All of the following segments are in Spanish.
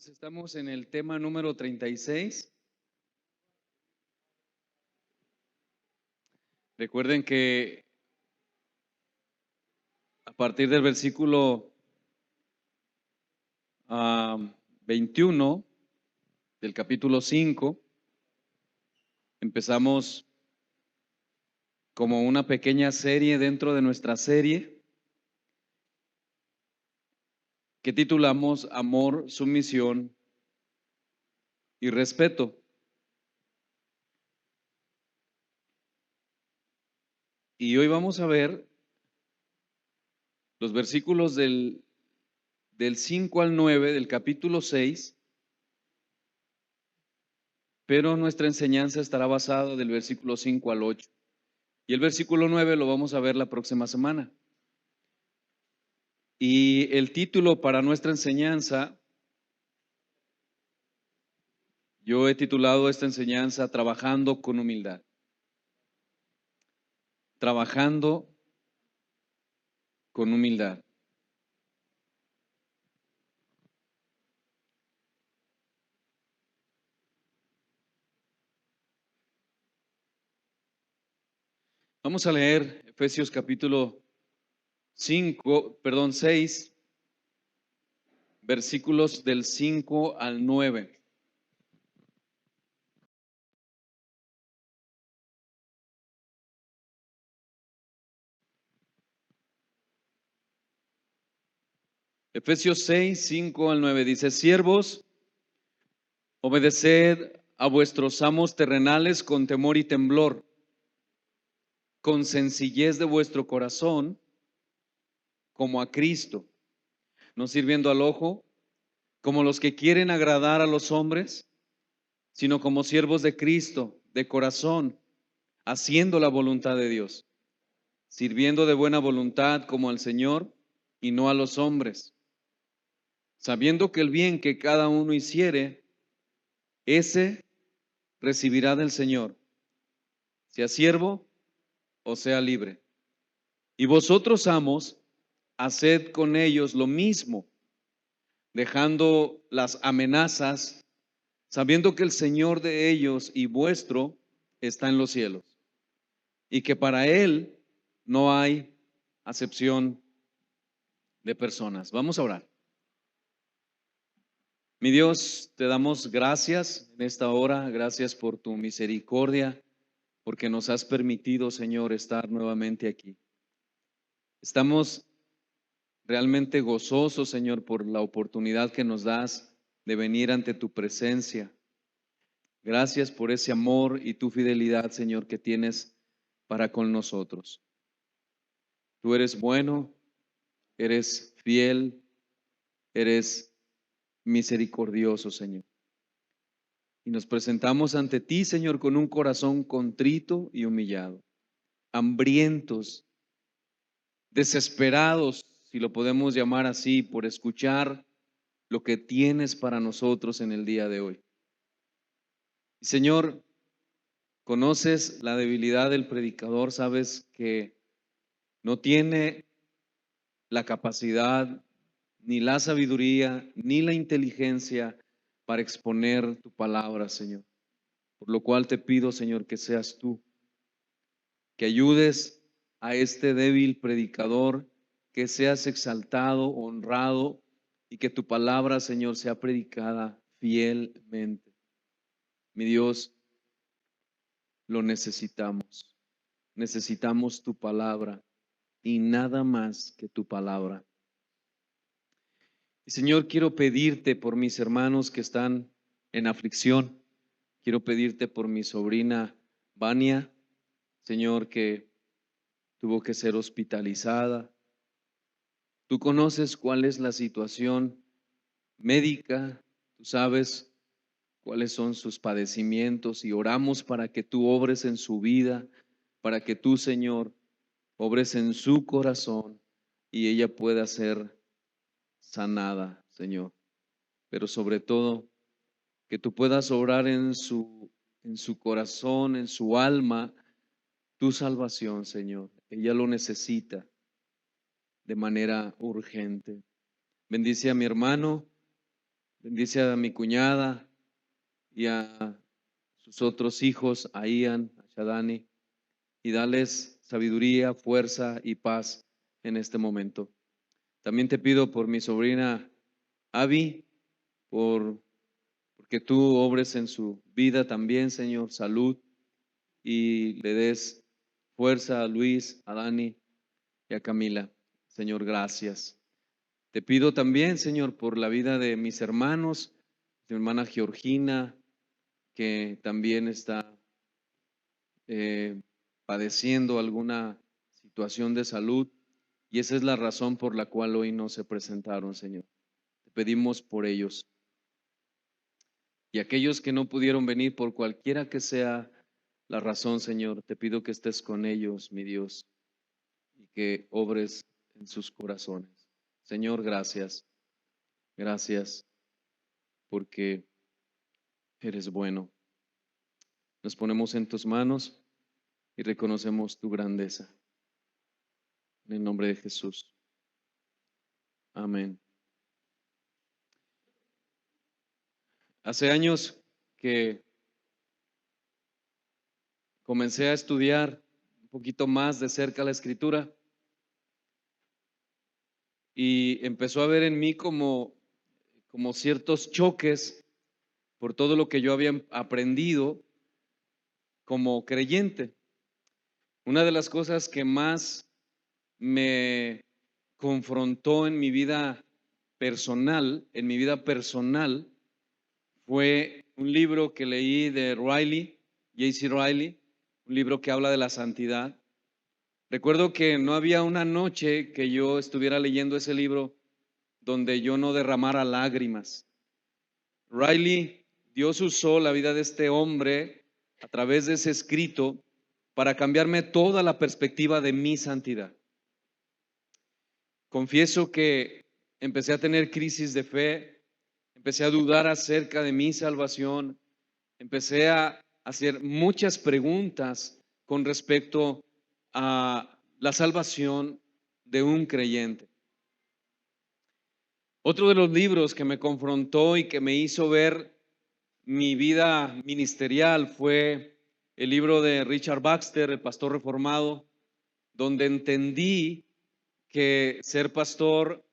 Estamos en el tema número 36. Recuerden que a partir del versículo 21 del capítulo 5, empezamos como una pequeña serie dentro de nuestra serie que titulamos Amor, Sumisión y Respeto. Y hoy vamos a ver los versículos del 5 al 9 del capítulo 6, pero nuestra enseñanza estará basada del versículo 5 al 8. Y el versículo 9 lo vamos a ver la próxima semana. Y el título para nuestra enseñanza, yo he titulado esta enseñanza Trabajando con humildad. Trabajando con humildad. Vamos a leer Efesios capítulo 6, versículos del 5 al 9. Efesios 6, 5 al 9 dice: Siervos, obedeced a vuestros amos terrenales con temor y temblor, con sencillez de vuestro corazón, como a Cristo, no sirviendo al ojo, como los que quieren agradar a los hombres, sino como siervos de Cristo, de corazón, haciendo la voluntad de Dios, sirviendo de buena voluntad como al Señor y no a los hombres, sabiendo que el bien que cada uno hiciere, ese recibirá del Señor, sea siervo o sea libre. Y vosotros, amos, haced con ellos lo mismo, dejando las amenazas, sabiendo que el Señor de ellos y vuestro está en los cielos, y que para Él no hay acepción de personas. Vamos a orar. Mi Dios, te damos gracias en esta hora, gracias por tu misericordia, porque nos has permitido, Señor, estar nuevamente aquí. Estamos realmente gozosos, Señor, por la oportunidad que nos das de venir ante tu presencia. Gracias por ese amor y tu fidelidad, Señor, que tienes para con nosotros. Tú eres bueno, eres fiel, eres misericordioso, Señor. Y nos presentamos ante ti, Señor, con un corazón contrito y humillado, hambrientos, desesperados, si lo podemos llamar así, por escuchar lo que tienes para nosotros en el día de hoy. Y Señor, conoces la debilidad del predicador, sabes que no tiene la capacidad, ni la sabiduría, ni la inteligencia para exponer tu palabra, Señor. Por lo cual te pido, Señor, que seas tú, que ayudes a este débil predicador, que seas exaltado, honrado, y que tu palabra, Señor, sea predicada fielmente. Mi Dios, lo necesitamos. Necesitamos tu palabra y nada más que tu palabra. Y Señor, quiero pedirte por mis hermanos que están en aflicción. Quiero pedirte por mi sobrina Vania, Señor, que tuvo que ser hospitalizada. Tú conoces cuál es la situación médica, tú sabes cuáles son sus padecimientos y oramos para que tú obres en su vida, para que tú, Señor, obres en su corazón y ella pueda ser sanada, Señor. Pero sobre todo, que tú puedas obrar en su corazón, en su alma, tu salvación, Señor. Ella lo necesita de manera urgente. Bendice a mi hermano, Bendice a mi cuñada y a sus otros hijos, a Ian, a Shadani, y dales sabiduría, fuerza y paz en este momento. También te pido por mi sobrina Abby, porque tú obres en su vida también, Señor, salud, y le des fuerza a Luis, a Dani y a Camila. Señor, gracias. Te pido también, Señor, por la vida de mis hermanos, mi hermana Georgina, que también está eh, padeciendo alguna situación de salud, y esa es la razón por la cual hoy no se presentaron, Señor. Te pedimos por ellos. Y aquellos que no pudieron venir por cualquiera que sea la razón, Señor, te pido que estés con ellos, mi Dios, y que obres en sus corazones. Señor, gracias. Gracias porque eres bueno. Nos ponemos en tus manos y reconocemos tu grandeza. En el nombre de Jesús. Amén. Hace años que comencé a estudiar un poquito más de cerca la escritura y empezó a ver en mí como ciertos choques por todo lo que yo había aprendido como creyente. Una de las cosas que más me confrontó en mi vida personal, fue un libro que leí de Riley, J.C. Riley, un libro que habla de la santidad. Recuerdo que no había una noche que yo estuviera leyendo ese libro donde yo no derramara lágrimas. Riley, Dios usó la vida de este hombre a través de ese escrito para cambiarme toda la perspectiva de mi santidad. Confieso que empecé a tener crisis de fe, empecé a dudar acerca de mi salvación, empecé a hacer muchas preguntas con respecto a la salvación de un creyente. Otro de los libros que me confrontó y que me hizo ver mi vida ministerial fue el libro de Richard Baxter, el pastor reformado, donde entendí que ser pastor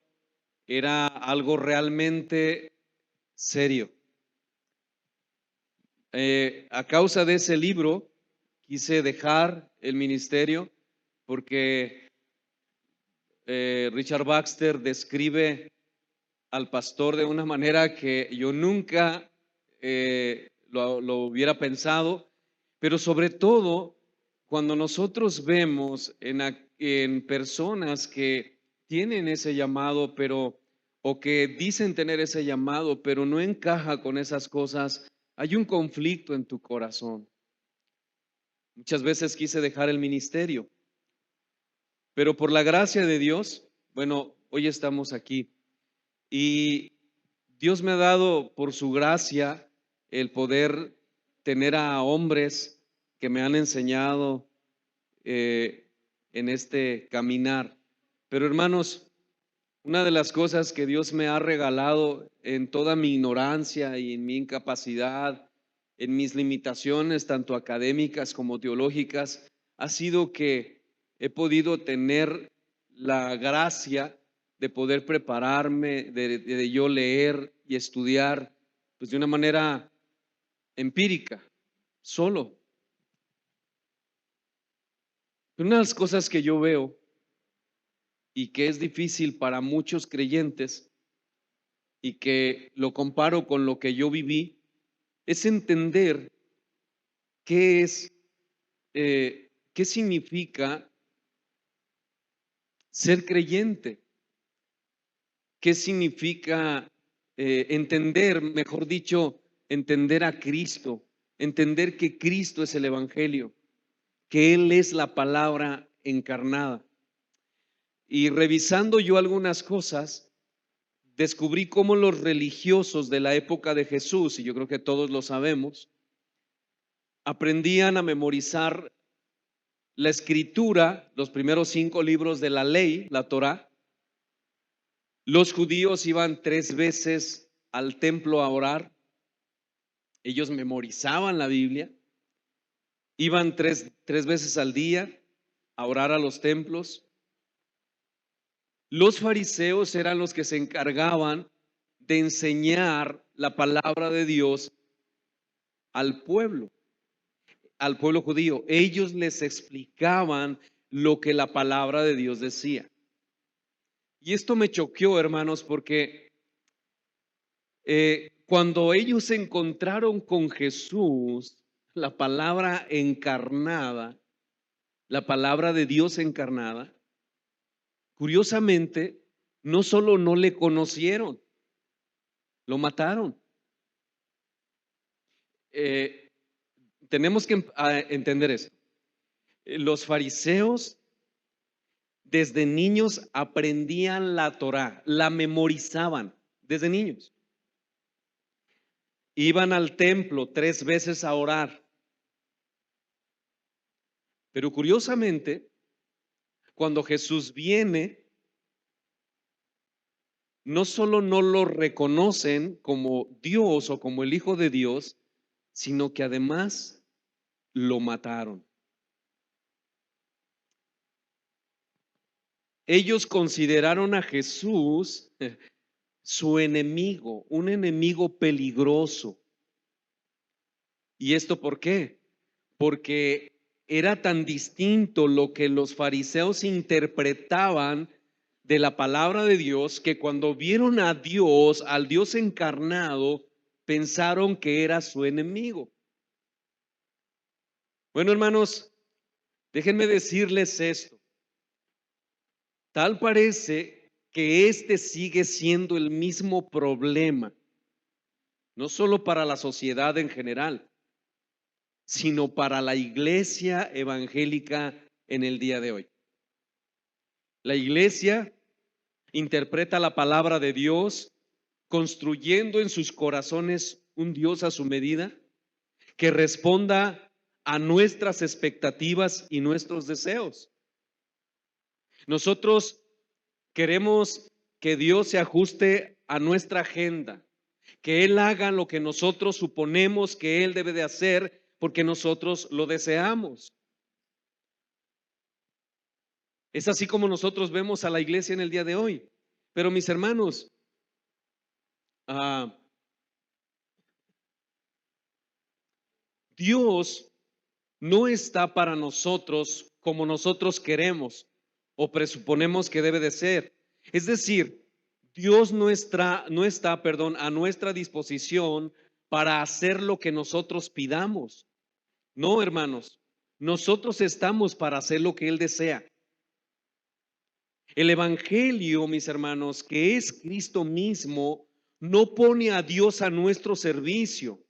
era algo realmente serio. A causa de ese libro, quise dejar el ministerio porque Richard Baxter describe al pastor de una manera que yo nunca lo hubiera pensado, pero sobre todo cuando nosotros vemos en personas que tienen ese llamado, o que dicen tener ese llamado, pero no encaja con esas cosas, hay un conflicto en tu corazón. Muchas veces quise dejar el ministerio, pero por la gracia de Dios, bueno, hoy estamos aquí. Y Dios me ha dado por su gracia el poder tener a hombres que me han enseñado en este caminar. Pero hermanos, una de las cosas que Dios me ha regalado en toda mi ignorancia y en mi incapacidad, en mis limitaciones, tanto académicas como teológicas, ha sido que he podido tener la gracia de poder prepararme, de yo leer y estudiar, pues de una manera empírica, solo. Una de las cosas que yo veo y que es difícil para muchos creyentes y que lo comparo con lo que yo viví, es entender qué es, qué significa ser creyente, qué significa entender, mejor dicho, entender a Cristo, entender que Cristo es el Evangelio, que Él es la palabra encarnada. Y revisando yo algunas cosas, descubrí cómo los religiosos de la época de Jesús, y yo creo que todos lo sabemos, aprendían a memorizar la escritura, los primeros 5 libros de la ley, la Torá. Los judíos iban 3 veces al templo a orar. Ellos memorizaban la Biblia, iban tres veces al día a orar a los templos. Los fariseos eran los que se encargaban de enseñar la palabra de Dios al pueblo judío. Ellos les explicaban lo que la palabra de Dios decía. Y esto me choqueó, hermanos, porque cuando ellos se encontraron con Jesús, la palabra encarnada, la palabra de Dios encarnada, curiosamente, no solo no le conocieron, lo mataron. Tenemos que entender eso. Los fariseos desde niños aprendían la Torá, la memorizaban desde niños. Iban al templo 3 veces a orar. Pero curiosamente, cuando Jesús viene, no solo no lo reconocen como Dios o como el Hijo de Dios, sino que además lo mataron. Ellos consideraron a Jesús su enemigo, un enemigo peligroso. ¿Y esto por qué? Porque era tan distinto lo que los fariseos interpretaban de la palabra de Dios, que cuando vieron a Dios, al Dios encarnado, pensaron que era su enemigo. Bueno, hermanos, déjenme decirles esto. Tal parece que este sigue siendo el mismo problema, no solo para la sociedad en general, sino para la iglesia evangélica en el día de hoy. La iglesia interpreta la palabra de Dios construyendo en sus corazones un Dios a su medida que responda a nuestras expectativas y nuestros deseos. Nosotros queremos que Dios se ajuste a nuestra agenda, que Él haga lo que nosotros suponemos que Él debe de hacer porque nosotros lo deseamos. Es así como nosotros vemos a la iglesia en el día de hoy. Pero mis hermanos, Dios no está para nosotros como nosotros queremos o presuponemos que debe de ser. Es decir, Dios no está, a nuestra disposición para hacer lo que nosotros pidamos. No, hermanos, nosotros estamos para hacer lo que Él desea. El Evangelio, mis hermanos, que es Cristo mismo, no pone a Dios a nuestro servicio.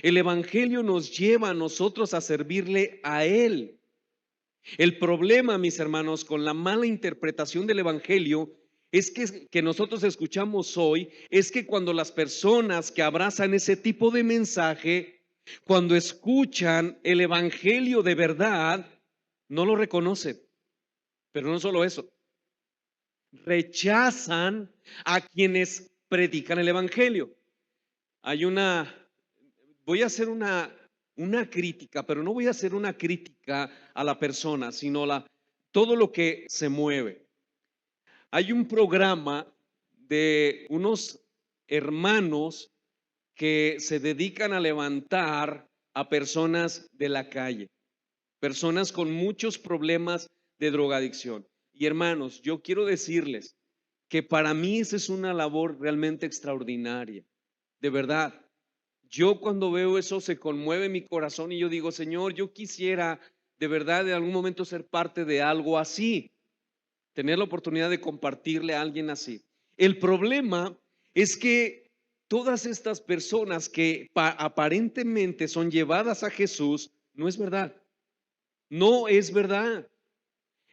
El Evangelio nos lleva a nosotros a servirle a Él. El problema, mis hermanos, con la mala interpretación del Evangelio es que nosotros escuchamos hoy, es que cuando las personas que abrazan ese tipo de mensaje, cuando escuchan el Evangelio de verdad, no lo reconocen. Pero no solo eso, rechazan a quienes predican el Evangelio. Voy a hacer una crítica, pero no voy a hacer una crítica a la persona, sino todo lo que se mueve. Hay un programa de unos hermanos que se dedican a levantar a personas de la calle, personas con muchos problemas de drogadicción. Y hermanos, yo quiero decirles que para mí esa es una labor realmente extraordinaria, de verdad. Yo cuando veo eso se conmueve mi corazón y yo digo, Señor, yo quisiera de verdad en algún momento ser parte de algo así, tener la oportunidad de compartirle a alguien así. El problema es que todas estas personas que aparentemente son llevadas a Jesús, no es verdad. No es verdad.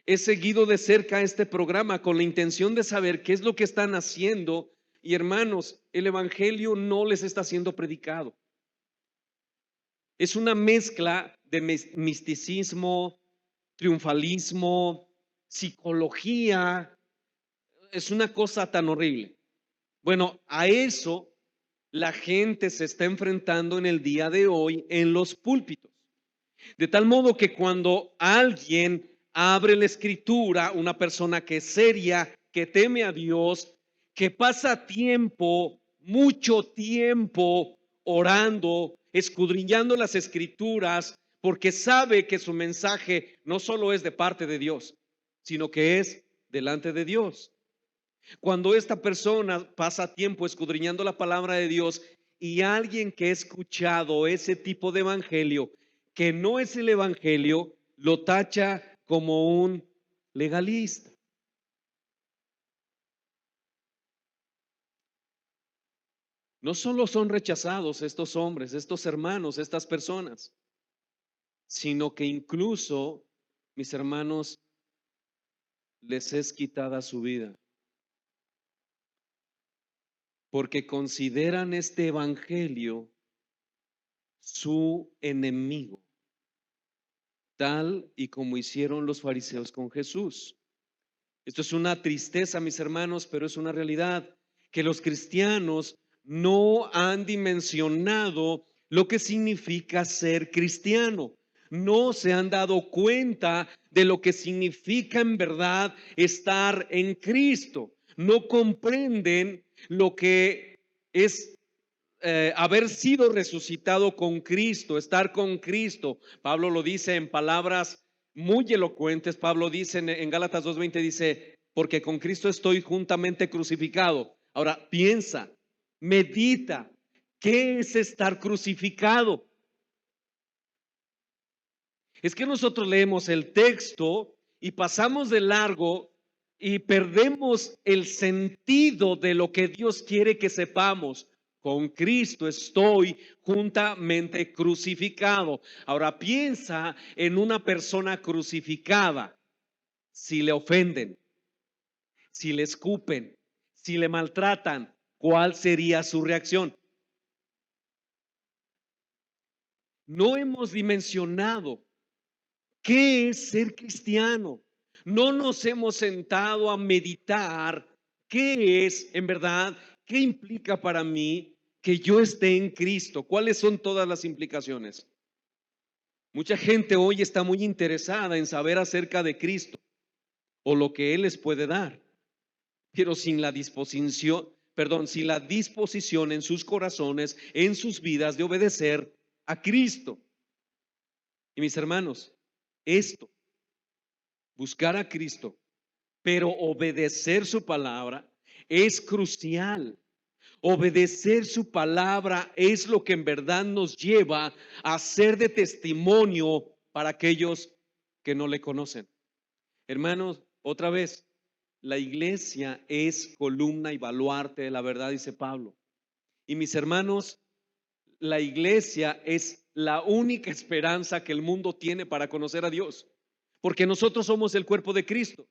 He seguido de cerca este programa con la intención de saber qué es lo que están haciendo. Y hermanos, el Evangelio no les está siendo predicado. Es una mezcla de misticismo, triunfalismo, psicología. Es una cosa tan horrible. Bueno, a eso la gente se está enfrentando en el día de hoy en los púlpitos. De tal modo que cuando alguien abre la escritura, una persona que es seria, que teme a Dios, que pasa tiempo, mucho tiempo orando, escudriñando las escrituras, porque sabe que su mensaje no solo es de parte de Dios, sino que es delante de Dios. Cuando esta persona pasa tiempo escudriñando la palabra de Dios y alguien que ha escuchado ese tipo de evangelio, que no es el evangelio, lo tacha como un legalista. No solo son rechazados estos hombres, estos hermanos, estas personas, sino que incluso, mis hermanos, les es quitada su vida, porque consideran este evangelio su enemigo, tal y como hicieron los fariseos con Jesús. Esto es una tristeza, mis hermanos, pero es una realidad, que los cristianos no han dimensionado lo que significa ser cristiano. No se han dado cuenta de lo que significa en verdad estar en Cristo. No comprenden lo que es haber sido resucitado con Cristo, estar con Cristo. Pablo lo dice en palabras muy elocuentes. Pablo dice en Gálatas 2:20, dice, porque con Cristo estoy juntamente crucificado. Ahora piensa, medita, ¿qué es estar crucificado? Es que nosotros leemos el texto y pasamos de largo y perdemos el sentido de lo que Dios quiere que sepamos. Con Cristo estoy juntamente crucificado. Ahora piensa en una persona crucificada. Si le ofenden, si le escupen, si le maltratan, ¿cuál sería su reacción? No hemos dimensionado ¿qué es ser cristiano? No nos hemos sentado a meditar qué es en verdad, qué implica para mí que yo esté en Cristo, cuáles son todas las implicaciones. Mucha gente hoy está muy interesada en saber acerca de Cristo o lo que Él les puede dar, pero sin la disposición, sin la disposición en sus corazones, en sus vidas de obedecer a Cristo. Y mis hermanos, esto buscar a Cristo, pero obedecer su palabra es crucial. Obedecer su palabra es lo que en verdad nos lleva a ser de testimonio para aquellos que no le conocen. Hermanos, otra vez, la iglesia es columna y baluarte de la verdad, dice Pablo. Y mis hermanos, la iglesia es la única esperanza que el mundo tiene para conocer a Dios, porque nosotros somos el cuerpo de Cristo.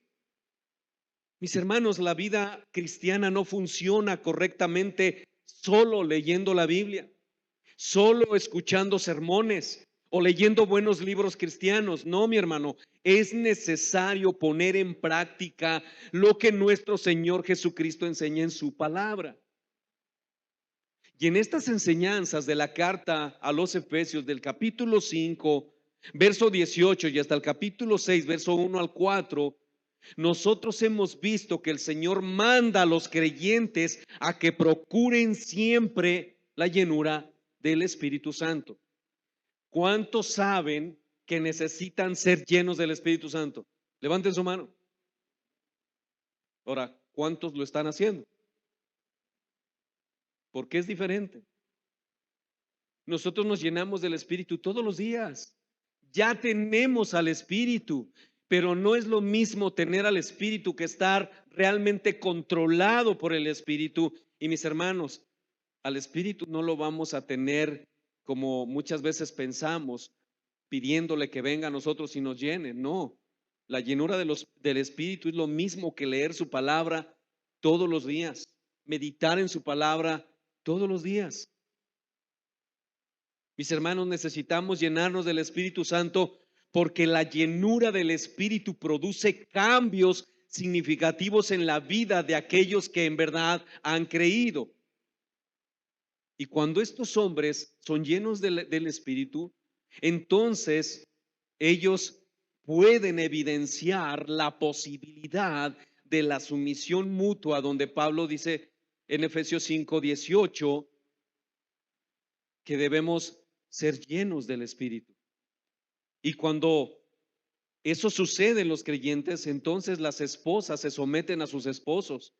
Mis hermanos, la vida cristiana no funciona correctamente solo leyendo la Biblia, solo escuchando sermones o leyendo buenos libros cristianos. No, mi hermano, es necesario poner en práctica lo que nuestro Señor Jesucristo enseña en su palabra. Y en estas enseñanzas de la carta a los Efesios del capítulo 5, verso 18 y hasta el capítulo 6, verso 1 al 4, nosotros hemos visto que el Señor manda a los creyentes a que procuren siempre la llenura del Espíritu Santo. ¿Cuántos saben que necesitan ser llenos del Espíritu Santo? Levanten su mano. Ahora, ¿cuántos lo están haciendo? Porque es diferente. Nosotros nos llenamos del Espíritu todos los días. Ya tenemos al Espíritu, pero no es lo mismo tener al Espíritu que estar realmente controlado por el Espíritu. Y mis hermanos, al Espíritu no lo vamos a tener como muchas veces pensamos, pidiéndole que venga a nosotros y nos llene. No, la llenura del Espíritu es lo mismo que leer su palabra todos los días, meditar en su palabra todos los días. Mis hermanos, necesitamos llenarnos del Espíritu Santo porque la llenura del Espíritu produce cambios significativos en la vida de aquellos que en verdad han creído. Y cuando estos hombres son llenos del Espíritu, entonces ellos pueden evidenciar la posibilidad de la sumisión mutua, donde Pablo dice en Efesios 5:18 que debemos ser llenos del Espíritu. Y cuando eso sucede en los creyentes, entonces las esposas se someten a sus esposos.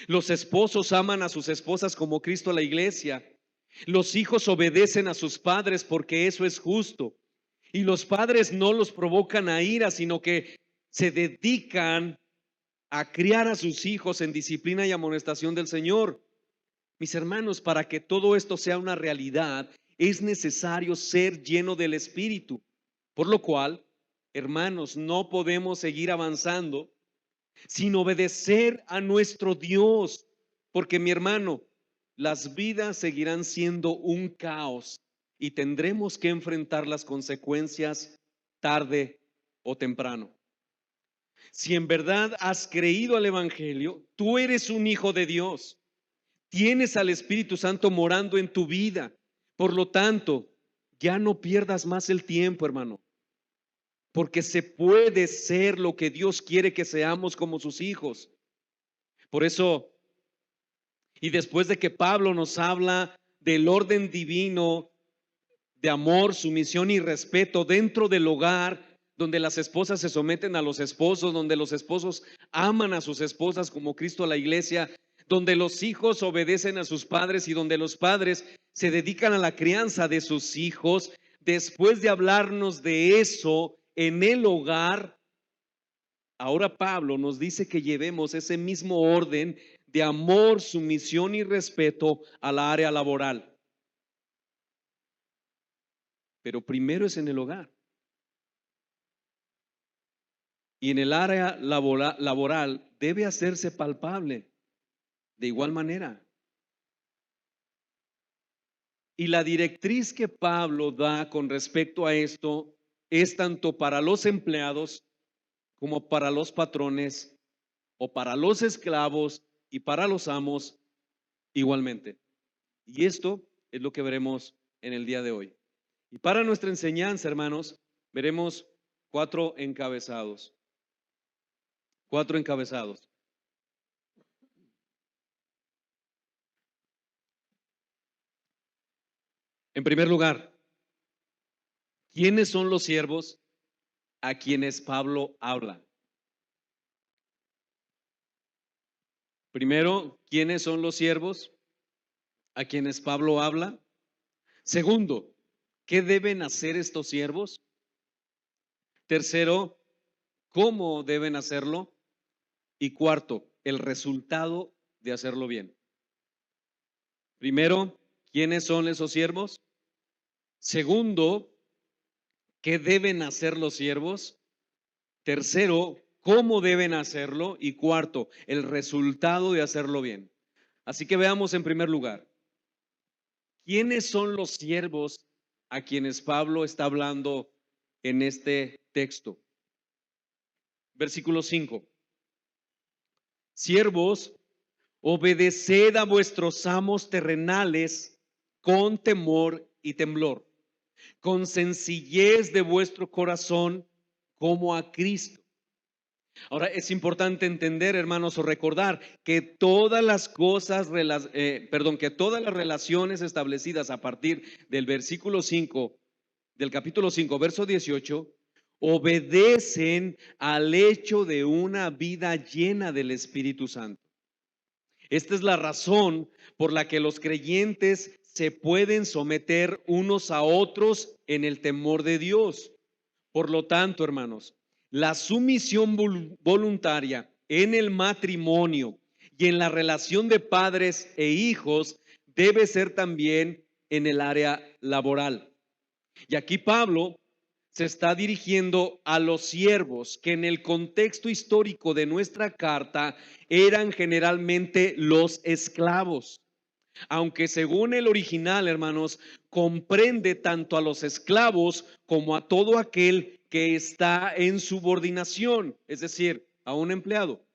Los esposos aman a sus esposas como Cristo a la iglesia. Los hijos obedecen a sus padres porque eso es justo. Y los padres no los provocan a ira, sino que se dedican a criar a sus hijos en disciplina y amonestación del Señor. Mis hermanos, para que todo esto sea una realidad, es necesario ser lleno del Espíritu. Por lo cual, hermanos, no podemos seguir avanzando sin obedecer a nuestro Dios, porque mi hermano, las vidas seguirán siendo un caos y tendremos que enfrentar las consecuencias tarde o temprano. Si en verdad has creído al Evangelio, tú eres un hijo de Dios, tienes al Espíritu Santo morando en tu vida. Por lo tanto, ya no pierdas más el tiempo, hermano, porque se puede ser lo que Dios quiere que seamos como sus hijos. Por eso, y después de que Pablo nos habla del orden divino de amor, sumisión y respeto dentro del hogar, donde las esposas se someten a los esposos, donde los esposos aman a sus esposas como Cristo a la iglesia, donde los hijos obedecen a sus padres y donde los padres se dedican a la crianza de sus hijos. Después de hablarnos de eso en el hogar, ahora Pablo nos dice que llevemos ese mismo orden de amor, sumisión y respeto a la área laboral. Pero primero es en el hogar. Y en el área laboral debe hacerse palpable de igual manera. Y la directriz que Pablo da con respecto a esto es tanto para los empleados como para los patrones o para los esclavos y para los amos igualmente. Y esto es lo que veremos en el día de hoy. Y para nuestra enseñanza, hermanos, veremos cuatro encabezados. Cuatro encabezados. En primer lugar, ¿quiénes son los siervos a quienes Pablo habla? Primero, ¿quiénes son los siervos a quienes Pablo habla? Segundo, ¿qué deben hacer estos siervos? Tercero, ¿cómo deben hacerlo? Y cuarto, el resultado de hacerlo bien. Primero, ¿quiénes son esos siervos? Segundo, ¿qué deben hacer los siervos? Tercero, ¿cómo deben hacerlo? Y cuarto, el resultado de hacerlo bien. Así que veamos en primer lugar, ¿quiénes son los siervos a quienes Pablo está hablando en este texto? Versículo 5. Siervos, obedeced a vuestros amos terrenales con temor y temblor, con sencillez de vuestro corazón como a Cristo. Ahora es importante entender, hermanos, o recordar que todas las cosas, que todas las relaciones establecidas a partir del versículo 5, del capítulo 5, verso 18, obedecen al hecho de una vida llena del Espíritu Santo. Esta es la razón por la que los creyentes se pueden someter unos a otros en el temor de Dios. Por lo tanto, hermanos, la sumisión voluntaria en el matrimonio y en la relación de padres e hijos debe ser también en el área laboral. Y aquí Pablo se está dirigiendo a los siervos que en el contexto histórico de nuestra carta eran generalmente los esclavos. Aunque según el original, hermanos, comprende tanto a los esclavos como a todo aquel que está en subordinación, es decir, a un empleado.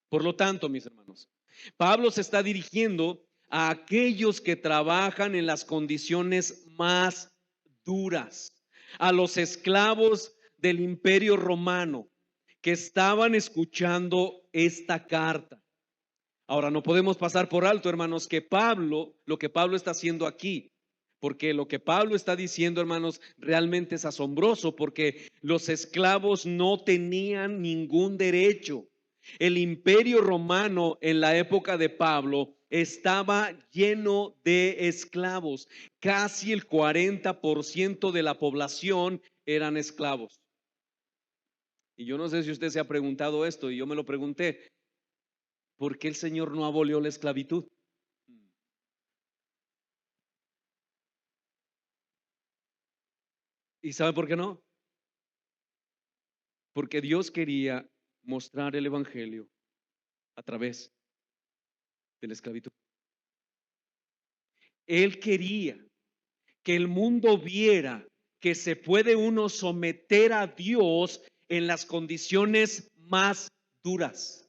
Por lo tanto, mis hermanos, Pablo se está dirigiendo a aquellos que trabajan en las condiciones más duras, a los esclavos del Imperio Romano que estaban escuchando esta carta. Ahora, no podemos pasar por alto, hermanos, que lo que Pablo está haciendo aquí, porque lo que Pablo está diciendo, hermanos, realmente es asombroso, porque los esclavos no tenían ningún derecho. El Imperio Romano en la época de Pablo estaba lleno de esclavos. Casi el 40% de la población eran esclavos. Y yo no sé si usted se ha preguntado esto, y yo me lo pregunté. ¿Por qué el Señor no abolió la esclavitud? ¿Y sabe por qué no? Porque Dios quería mostrar el Evangelio a través de la esclavitud. Él quería que el mundo viera que se puede uno someter a Dios en las condiciones más duras.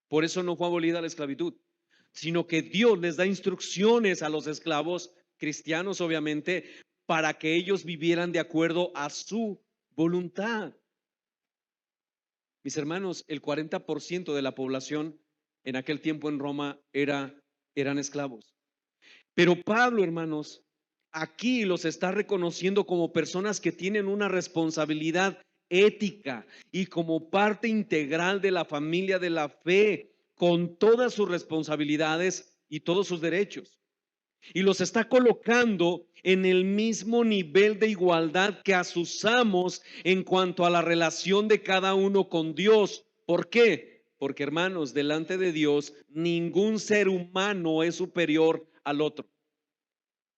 Por eso no fue abolida la esclavitud, sino que Dios les da instrucciones a los esclavos cristianos, obviamente, para que ellos vivieran de acuerdo a su voluntad. Mis hermanos, el 40% de la población en aquel tiempo en Roma eran esclavos. Pero Pablo, hermanos, aquí los está reconociendo como personas que tienen una responsabilidad ética y como parte integral de la familia de la fe, con todas sus responsabilidades y todos sus derechos. Y los está colocando en el mismo nivel de igualdad que a sus amos en cuanto a la relación de cada uno con Dios. ¿Por qué? Porque, hermanos, delante de Dios ningún ser humano es superior al otro.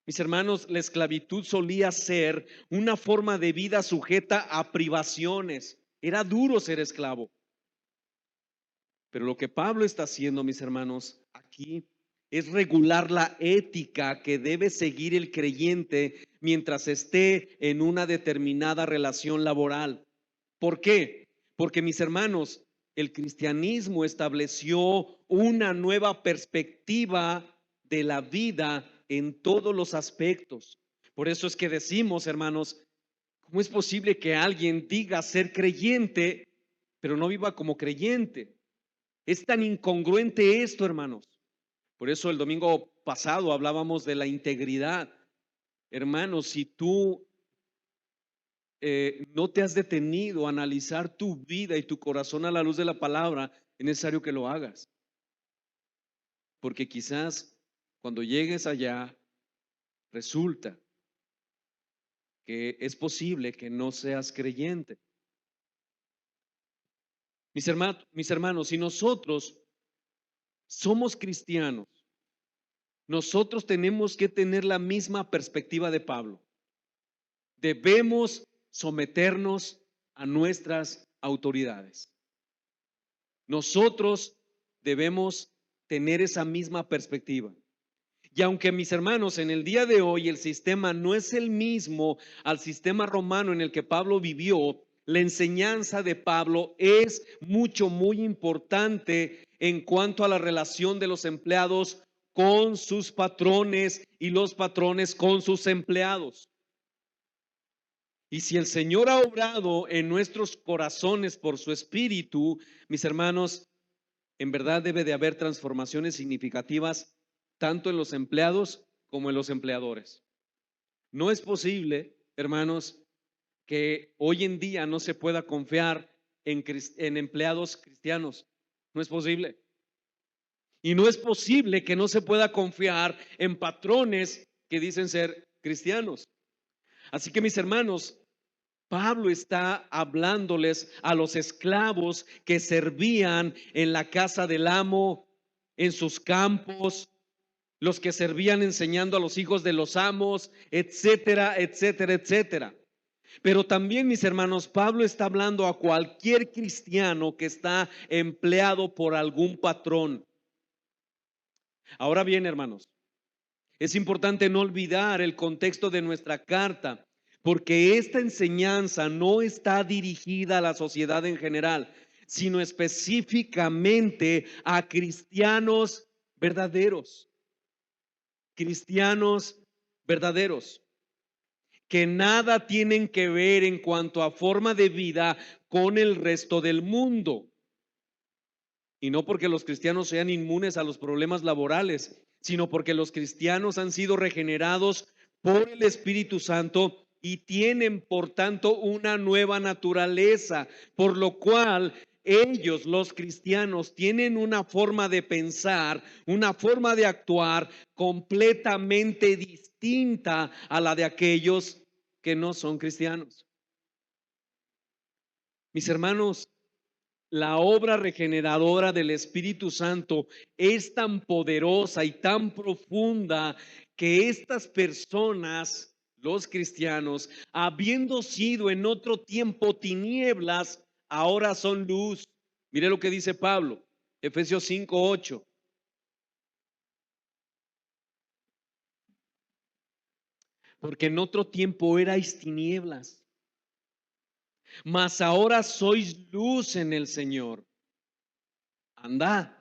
Mis hermanos, la esclavitud solía ser una forma de vida sujeta a privaciones. Era duro ser esclavo. Pero lo que Pablo está haciendo, mis hermanos, aquí es regular la ética que debe seguir el creyente mientras esté en una determinada relación laboral. ¿Por qué? Porque, mis hermanos, el cristianismo estableció una nueva perspectiva de la vida en todos los aspectos. Por eso es que decimos, hermanos, ¿cómo es posible que alguien diga ser creyente, pero no viva como creyente? Es tan incongruente esto, hermanos. Por eso el domingo pasado hablábamos de la integridad. Hermanos, si tú no te has detenido a analizar tu vida y tu corazón a la luz de la palabra, es necesario que lo hagas. Porque quizás cuando llegues allá, resulta que es posible que no seas creyente. Mis hermanos, si nosotros somos cristianos, nosotros tenemos que tener la misma perspectiva de Pablo. Debemos someternos a nuestras autoridades. Nosotros debemos tener esa misma perspectiva. Y aunque, mis hermanos, en el día de hoy el sistema no es el mismo al sistema romano en el que Pablo vivió, la enseñanza de Pablo es muy importante en cuanto a la relación de los empleados con sus patrones y los patrones con sus empleados. Y si el Señor ha obrado en nuestros corazones por su espíritu, mis hermanos, en verdad debe de haber transformaciones significativas tanto en los empleados como en los empleadores. No es posible, hermanos, que hoy en día no se pueda confiar en empleados cristianos. No es posible. Y no es posible que no se pueda confiar en patrones que dicen ser cristianos. Así que, mis hermanos, Pablo está hablándoles a los esclavos que servían en la casa del amo, en sus campos, los que servían enseñando a los hijos de los amos, etcétera, etcétera, etcétera. Pero también, mis hermanos, Pablo está hablando a cualquier cristiano que está empleado por algún patrón. Ahora bien, hermanos, es importante no olvidar el contexto de nuestra carta, porque esta enseñanza no está dirigida a la sociedad en general, sino específicamente a cristianos verdaderos. cristianos verdaderos, que nada tienen que ver en cuanto a forma de vida con el resto del mundo. Y no porque los cristianos sean inmunes a los problemas laborales, sino porque los cristianos han sido regenerados por el Espíritu Santo y tienen, por tanto, una nueva naturaleza, por lo cual ellos, los cristianos, tienen una forma de pensar, una forma de actuar completamente distinta a la de aquellos que no son cristianos. Mis hermanos, la obra regeneradora del Espíritu Santo es tan poderosa y tan profunda que estas personas, los cristianos, habiendo sido en otro tiempo tinieblas, ahora son luz. Mire lo que dice Pablo, Efesios 5:8. Porque en otro tiempo erais tinieblas, mas ahora sois luz en el Señor. Andad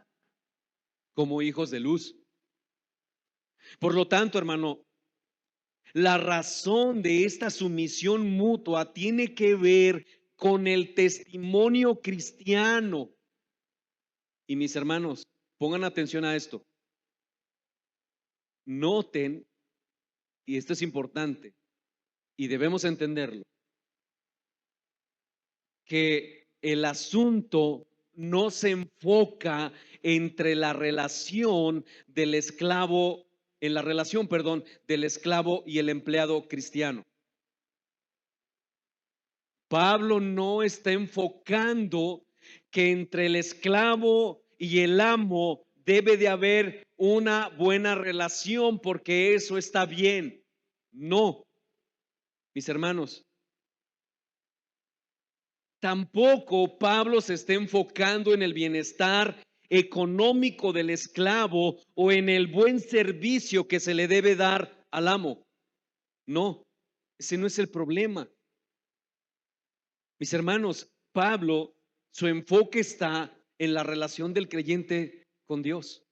como hijos de luz. Por lo tanto, hermano, la razón de esta sumisión mutua tiene que ver con el testimonio cristiano. Y mis hermanos, pongan atención a esto. Noten, y esto es importante, y debemos entenderlo, que el asunto no se enfoca entre la relación del esclavo, en la relación, perdón, del esclavo y el empleado cristiano. Pablo no está enfocando que entre el esclavo y el amo debe de haber una buena relación porque eso está bien. No, mis hermanos. Tampoco Pablo se está enfocando en el bienestar económico del esclavo o en el buen servicio que se le debe dar al amo. No, ese no es el problema. Mis hermanos, Pablo, su enfoque está en la relación del creyente con Dios.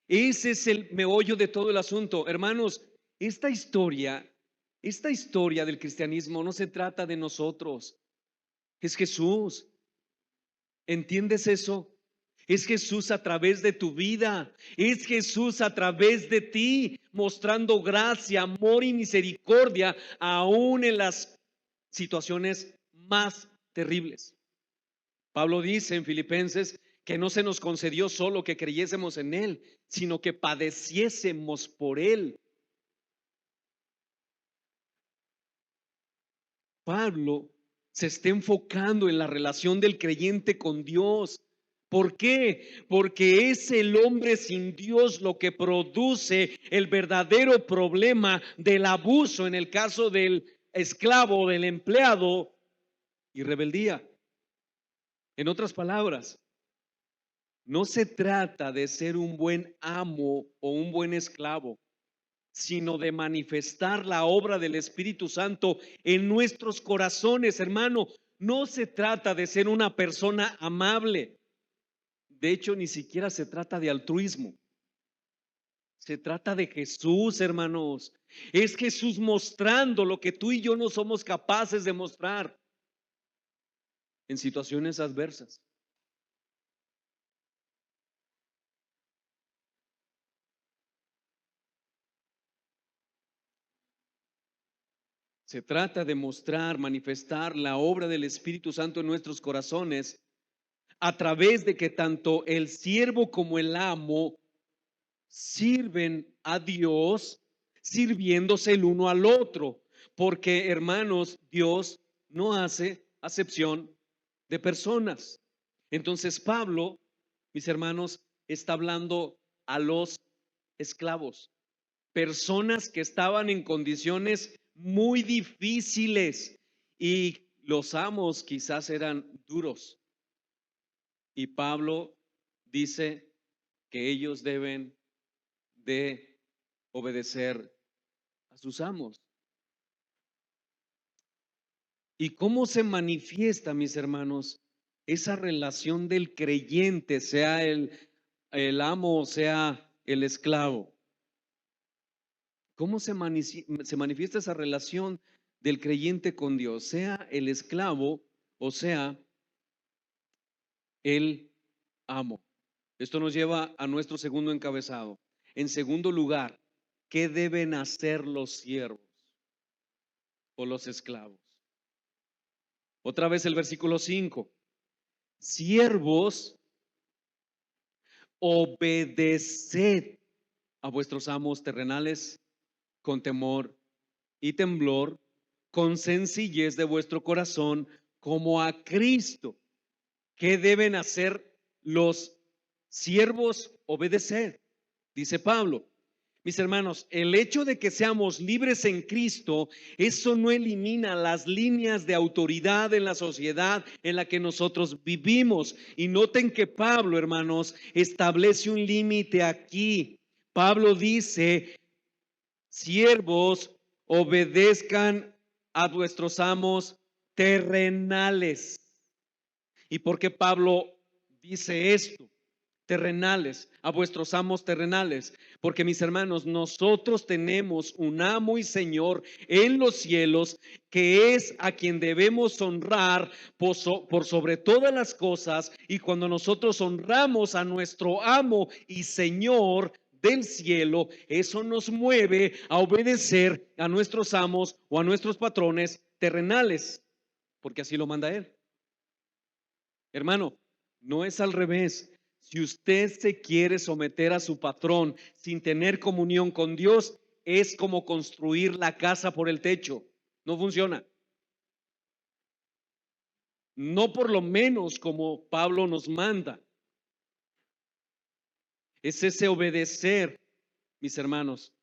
Ese es el meollo de todo el asunto. Hermanos, esta historia, esta historia del cristianismo no se trata de nosotros. Es Jesús. ¿Entiendes eso? Es Jesús a través de tu vida. Es Jesús a través de ti, mostrando gracia, amor y misericordia, aún en las situaciones más terribles. Pablo dice en Filipenses que no se nos concedió solo que creyésemos en Él, sino que padeciésemos por Él. Pablo se está enfocando en la relación del creyente con Dios. ¿Por qué? Porque es el hombre sin Dios lo que produce el verdadero problema del abuso en el caso del esclavo, del empleado y rebeldía. En otras palabras, no se trata de ser un buen amo o un buen esclavo, sino de manifestar la obra del Espíritu Santo en nuestros corazones, hermano. No se trata de ser una persona amable. De hecho, ni siquiera se trata de altruismo. Se trata de Jesús, hermanos. Es Jesús mostrando lo que tú y yo no somos capaces de mostrar en situaciones adversas. Se trata de mostrar, manifestar la obra del Espíritu Santo en nuestros corazones a través de que tanto el siervo como el amo sirven a Dios sirviéndose el uno al otro, porque hermanos, Dios no hace acepción de personas. Entonces Pablo, mis hermanos, está hablando a los esclavos, personas que estaban en condiciones muy difíciles y los amos quizás eran duros. Y Pablo dice que ellos deben de obedecer a sus amos. ¿Y cómo se manifiesta, mis hermanos, esa relación del creyente, sea el amo o sea el esclavo? ¿Cómo se manifiesta esa relación del creyente con Dios? Sea el esclavo o sea el amo. Esto nos lleva a nuestro segundo encabezado. En segundo lugar, ¿qué deben hacer los siervos o los esclavos? Otra vez el versículo 5. Siervos, obedeced a vuestros amos terrenales con temor y temblor, con sencillez de vuestro corazón, como a Cristo. ¿Qué deben hacer los siervos? Obedecer, dice Pablo. Mis hermanos, el hecho de que seamos libres en Cristo, eso no elimina las líneas de autoridad en la sociedad en la que nosotros vivimos. Y noten que Pablo, hermanos, establece un límite aquí. Pablo dice, siervos, obedezcan a vuestros amos terrenales. ¿Y por qué Pablo dice esto? Terrenales, a vuestros amos terrenales, porque mis hermanos, nosotros tenemos un amo y Señor en los cielos que es a quien debemos honrar por sobre todas las cosas, y cuando nosotros honramos a nuestro amo y Señor del cielo, eso nos mueve a obedecer a nuestros amos o a nuestros patrones terrenales, porque así lo manda Él. Hermano, no es al revés. Si usted se quiere someter a su patrón sin tener comunión con Dios, es como construir la casa por el techo. No funciona. No por lo menos como Pablo nos manda. Es ese obedecer, mis hermanos,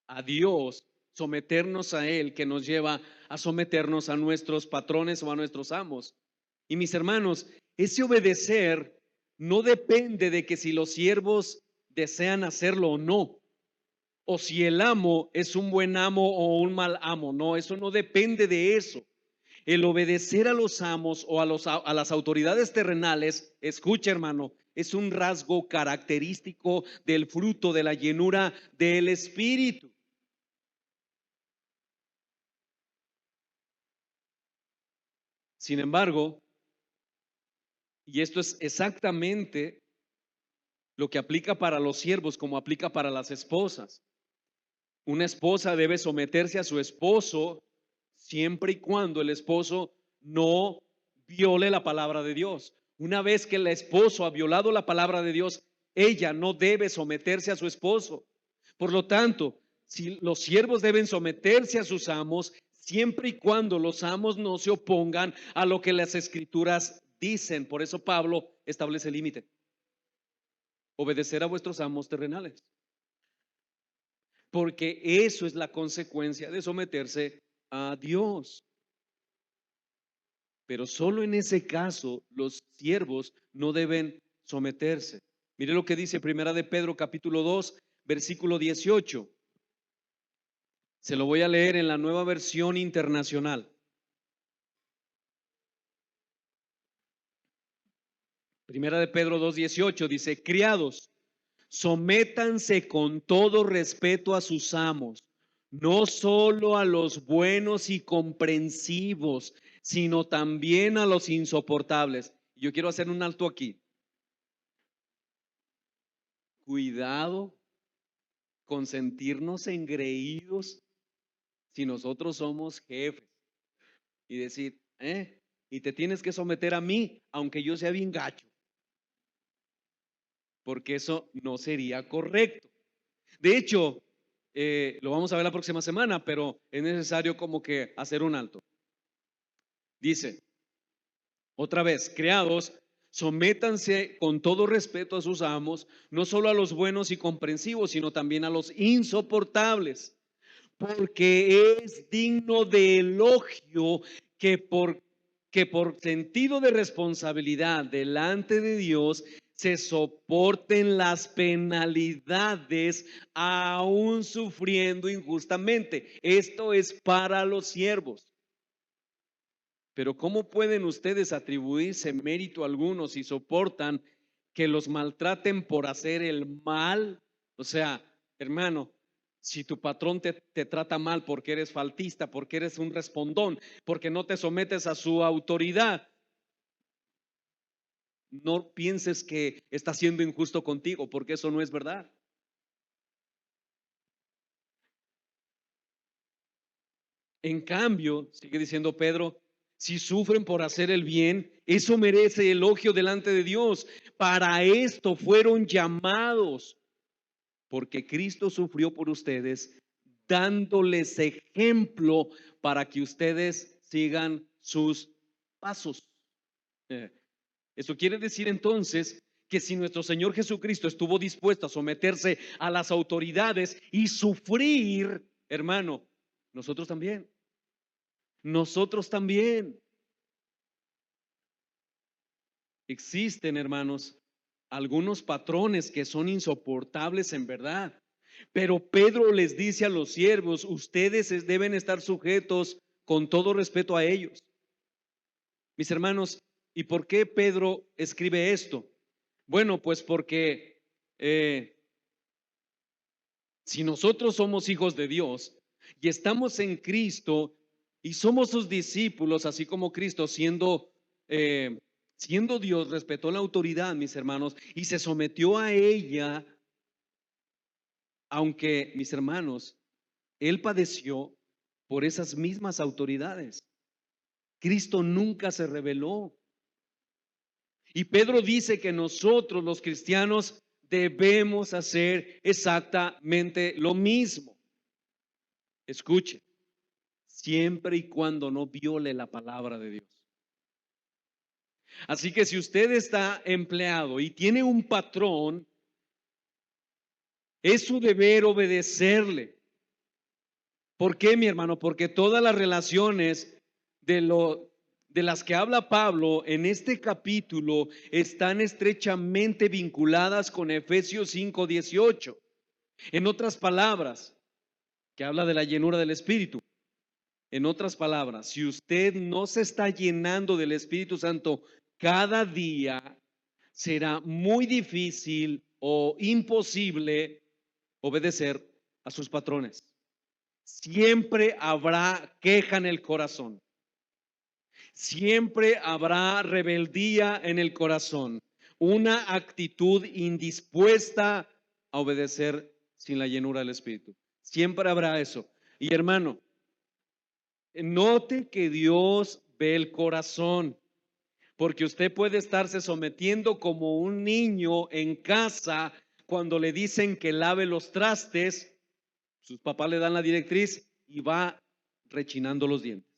a Dios, someternos a Él, que nos lleva a someternos a nuestros patrones o a nuestros amos. Y mis hermanos, ese obedecer no depende de que si los siervos desean hacerlo o no, o si el amo es un buen amo o un mal amo. No, eso no depende de eso. El obedecer a los amos o a las autoridades terrenales, escucha hermano, es un rasgo característico del fruto de la llenura del Espíritu. Sin embargo, y esto es exactamente lo que aplica para los siervos como aplica para las esposas. Una esposa debe someterse a su esposo siempre y cuando el esposo no viole la palabra de Dios. Una vez que el esposo ha violado la palabra de Dios, ella no debe someterse a su esposo. Por lo tanto, si los siervos deben someterse a sus amos, siempre y cuando los amos no se opongan a lo que las escrituras dicen. Por eso Pablo establece el límite. Obedecer a vuestros amos terrenales. Porque eso es la consecuencia de someterse a Dios. Pero solo en ese caso los siervos no deben someterse. Mire lo que dice Primera de Pedro capítulo 2, versículo 18. Se lo voy a leer en la Nueva Versión Internacional. Primera de Pedro 2:18 dice, criados, sométanse con todo respeto a sus amos, no solo a los buenos y comprensivos, sino también a los insoportables. Yo quiero hacer un alto aquí. Cuidado con sentirnos engreídos si nosotros somos jefes y decir, y te tienes que someter a mí, aunque yo sea bien gacho, porque eso no sería correcto. De hecho, lo vamos a ver la próxima semana, pero es necesario como que hacer un alto. Dice, otra vez, criados, sométanse con todo respeto a sus amos, no solo a los buenos y comprensivos, sino también a los insoportables, porque es digno de elogio que por sentido de responsabilidad delante de Dios se soporten las penalidades aún sufriendo injustamente. Esto es para los siervos. Pero ¿cómo pueden ustedes atribuirse mérito alguno si soportan que los maltraten por hacer el mal? O sea, hermano, Si tu patrón te trata mal porque eres faltista, porque eres un respondón, porque no te sometes a su autoridad, no pienses que está siendo injusto contigo, porque eso no es verdad. En cambio, sigue diciendo Pedro, si sufren por hacer el bien, eso merece elogio delante de Dios. Para esto fueron llamados, porque Cristo sufrió por ustedes, dándoles ejemplo para que ustedes sigan sus pasos. Eh, Eso quiere decir entonces que si nuestro Señor Jesucristo estuvo dispuesto a someterse a las autoridades y sufrir, hermano, nosotros también. Nosotros también. Existen, hermanos, algunos patrones que son insoportables en verdad. Pero Pedro les dice a los siervos, ustedes deben estar sujetos con todo respeto a ellos. Mis hermanos, ¿y por qué Pedro escribe esto? Bueno, pues porque si nosotros somos hijos de Dios y estamos en Cristo y somos sus discípulos, así como Cristo siendo Dios, respetó la autoridad, mis hermanos, y se sometió a ella, aunque, mis hermanos, él padeció por esas mismas autoridades. Cristo nunca se rebeló. Y Pedro dice que nosotros los cristianos debemos hacer exactamente lo mismo. Escuche, siempre y cuando no viole la palabra de Dios. Así que si usted está empleado y tiene un patrón, es su deber obedecerle. ¿Por qué, mi hermano? Porque todas las relaciones de las que habla Pablo en este capítulo están estrechamente vinculadas con Efesios 5:18. En otras palabras, que habla de la llenura del Espíritu. En otras palabras, si usted no se está llenando del Espíritu Santo cada día, será muy difícil o imposible obedecer a sus patrones. Siempre habrá queja en el corazón. Siempre habrá rebeldía en el corazón. Una actitud indispuesta a obedecer sin la llenura del Espíritu. Siempre habrá eso. Y hermano, note que Dios ve el corazón, porque usted puede estarse sometiendo como un niño en casa cuando le dicen que lave los trastes, sus papás le dan la directriz y va rechinando los dientes.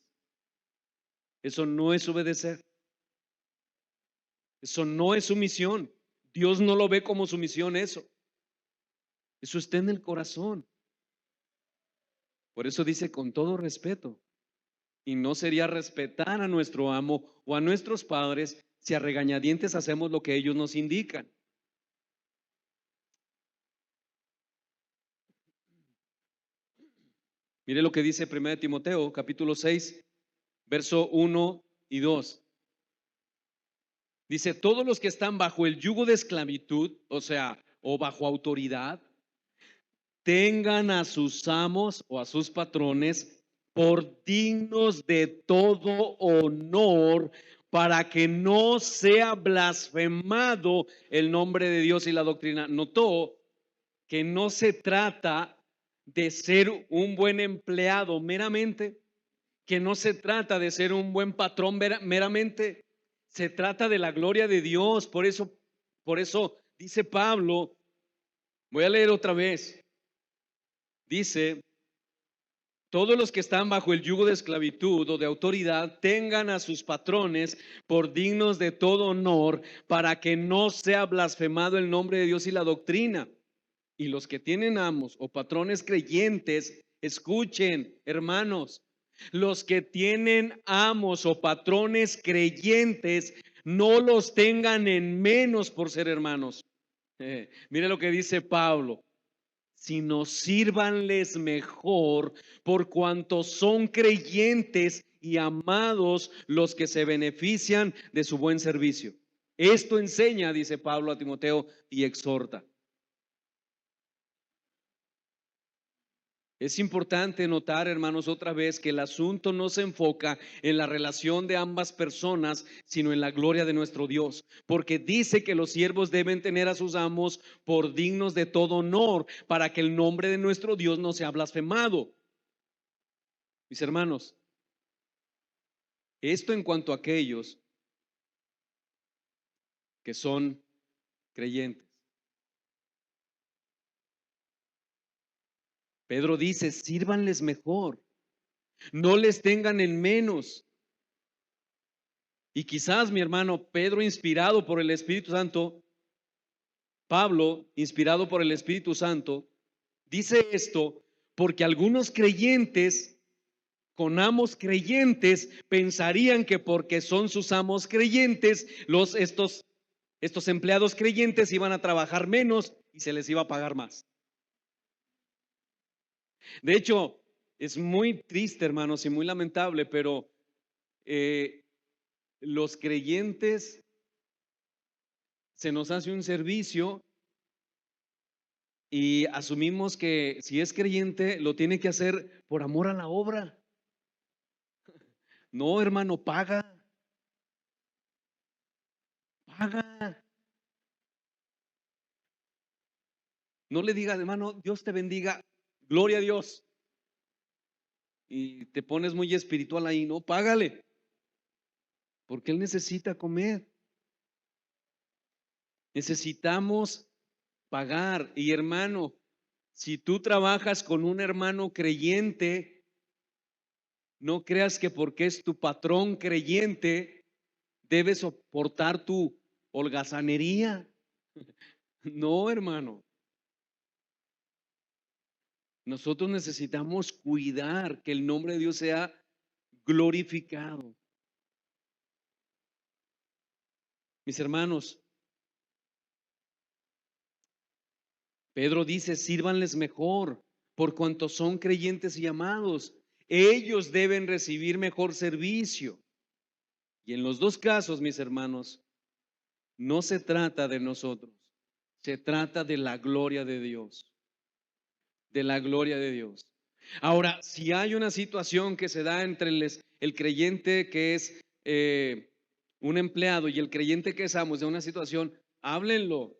Eso no es obedecer. Eso no es sumisión. Dios no lo ve como sumisión eso. Eso está en el corazón. Por eso dice con todo respeto. Y no sería respetar a nuestro amo o a nuestros padres si a regañadientes hacemos lo que ellos nos indican. Mire lo que dice 1 Timoteo, capítulo 6, verso 1 y 2. Dice, todos los que están bajo el yugo de esclavitud, o sea, o bajo autoridad, tengan a sus amos o a sus patrones por dignos de todo honor, para que no sea blasfemado el nombre de Dios y la doctrina. Notó que no se trata de ser un buen empleado meramente, que no se trata de ser un buen patrón meramente, se trata de la gloria de Dios. Por eso dice Pablo, voy a leer otra vez. Dice, todos los que están bajo el yugo de esclavitud o de autoridad tengan a sus patrones por dignos de todo honor, para que no sea blasfemado el nombre de Dios y la doctrina. Y los que tienen amos o patrones creyentes, escuchen, hermanos, los que tienen amos o patrones creyentes, no los tengan en menos por ser hermanos. Mire lo que dice Pablo, sino sírvanles mejor, por cuanto son creyentes y amados los que se benefician de su buen servicio. Esto enseña, dice Pablo a Timoteo, y exhorta. Es importante notar, hermanos, otra vez que el asunto no se enfoca en la relación de ambas personas, sino en la gloria de nuestro Dios, porque dice que los siervos deben tener a sus amos por dignos de todo honor, para que el nombre de nuestro Dios no sea blasfemado. Mis hermanos, esto en cuanto a aquellos que son creyentes. Pedro dice, sírvanles mejor, no les tengan en menos. Y quizás, mi hermano, Pedro, inspirado por el Espíritu Santo, Pablo, inspirado por el Espíritu Santo, dice esto porque algunos creyentes con amos creyentes pensarían que porque son sus amos creyentes, estos empleados creyentes iban a trabajar menos y se les iba a pagar más. De hecho, es muy triste, hermanos, y muy lamentable, pero los creyentes se nos hace un servicio y asumimos que si es creyente lo tiene que hacer por amor a la obra. No, hermano, paga, paga. No le digas, hermano, Dios te bendiga, gloria a Dios. Y te pones muy espiritual ahí, no, págale, porque Él necesita comer. Necesitamos pagar. Y hermano, si tú trabajas con un hermano creyente, no creas que porque es tu patrón creyente, debes soportar tu holgazanería. No, hermano. Nosotros necesitamos cuidar que el nombre de Dios sea glorificado. Mis hermanos, Pedro dice, sírvanles mejor, por cuanto son creyentes y amados. Ellos deben recibir mejor servicio. Y en los dos casos, mis hermanos, no se trata de nosotros, se trata de la gloria de Dios, de la gloria de Dios. Ahora, si hay una situación que se da entre el creyente que es un empleado y el creyente que es amo, de una situación, háblenlo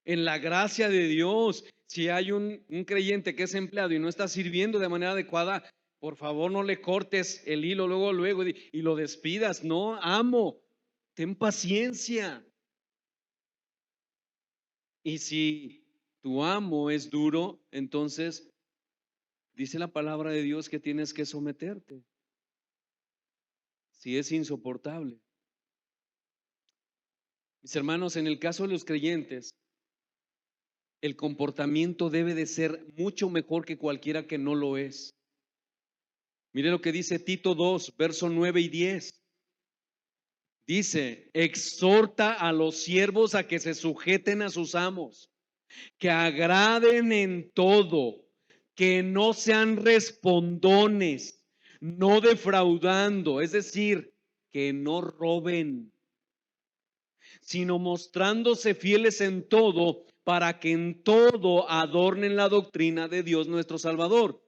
en la gracia de Dios. Si hay un creyente que es empleado y no está sirviendo de manera adecuada, por favor no le cortes el hilo luego y lo despidas. No, amo, ten paciencia. Y si tu amo es duro, entonces dice la palabra de Dios que tienes que someterte. Si es insoportable. Mis hermanos, en el caso de los creyentes, el comportamiento debe de ser mucho mejor que cualquiera que no lo es. Mire lo que dice Tito 2, verso 9 y 10. Dice, exhorta a los siervos a que se sujeten a sus amos, que agraden en todo, que no sean respondones, no defraudando, es decir, que no roben, sino mostrándose fieles en todo, para que en todo adornen la doctrina de Dios nuestro Salvador.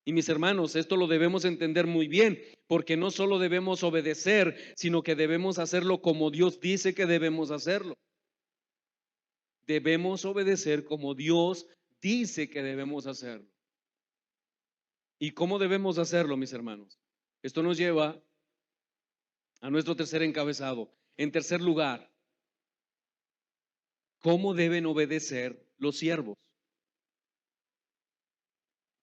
Y mis hermanos, esto lo debemos entender muy bien, porque no solo debemos obedecer, sino que debemos hacerlo como Dios dice que debemos hacerlo. Debemos obedecer como Dios dice que debemos hacerlo. ¿Y cómo debemos hacerlo, mis hermanos? Esto nos lleva a nuestro tercer encabezado. En tercer lugar, ¿cómo deben obedecer los siervos?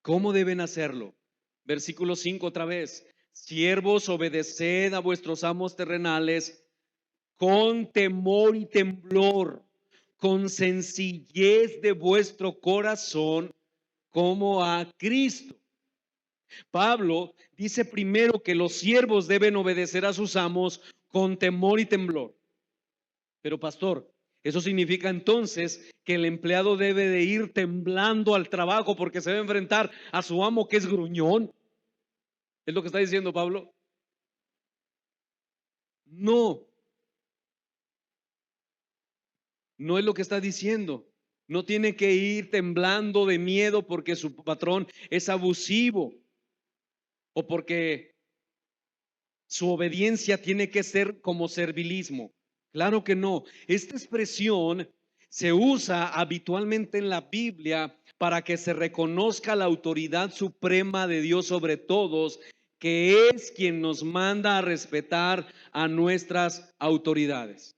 ¿Cómo deben hacerlo? Versículo 5 otra vez. Siervos, obedeced a vuestros amos terrenales con temor y temblor, con sencillez de vuestro corazón, como a Cristo. Pablo dice primero que los siervos deben obedecer a sus amos con temor y temblor. Pero pastor, eso significa entonces que el empleado debe de ir temblando al trabajo porque se va a enfrentar a su amo que es gruñón. ¿Es lo que está diciendo Pablo? No, no es lo que está diciendo. No tiene que ir temblando de miedo porque su patrón es abusivo o porque su obediencia tiene que ser como servilismo. Claro que no. Esta expresión se usa habitualmente en la Biblia para que se reconozca la autoridad suprema de Dios sobre todos, que es quien nos manda a respetar a nuestras autoridades.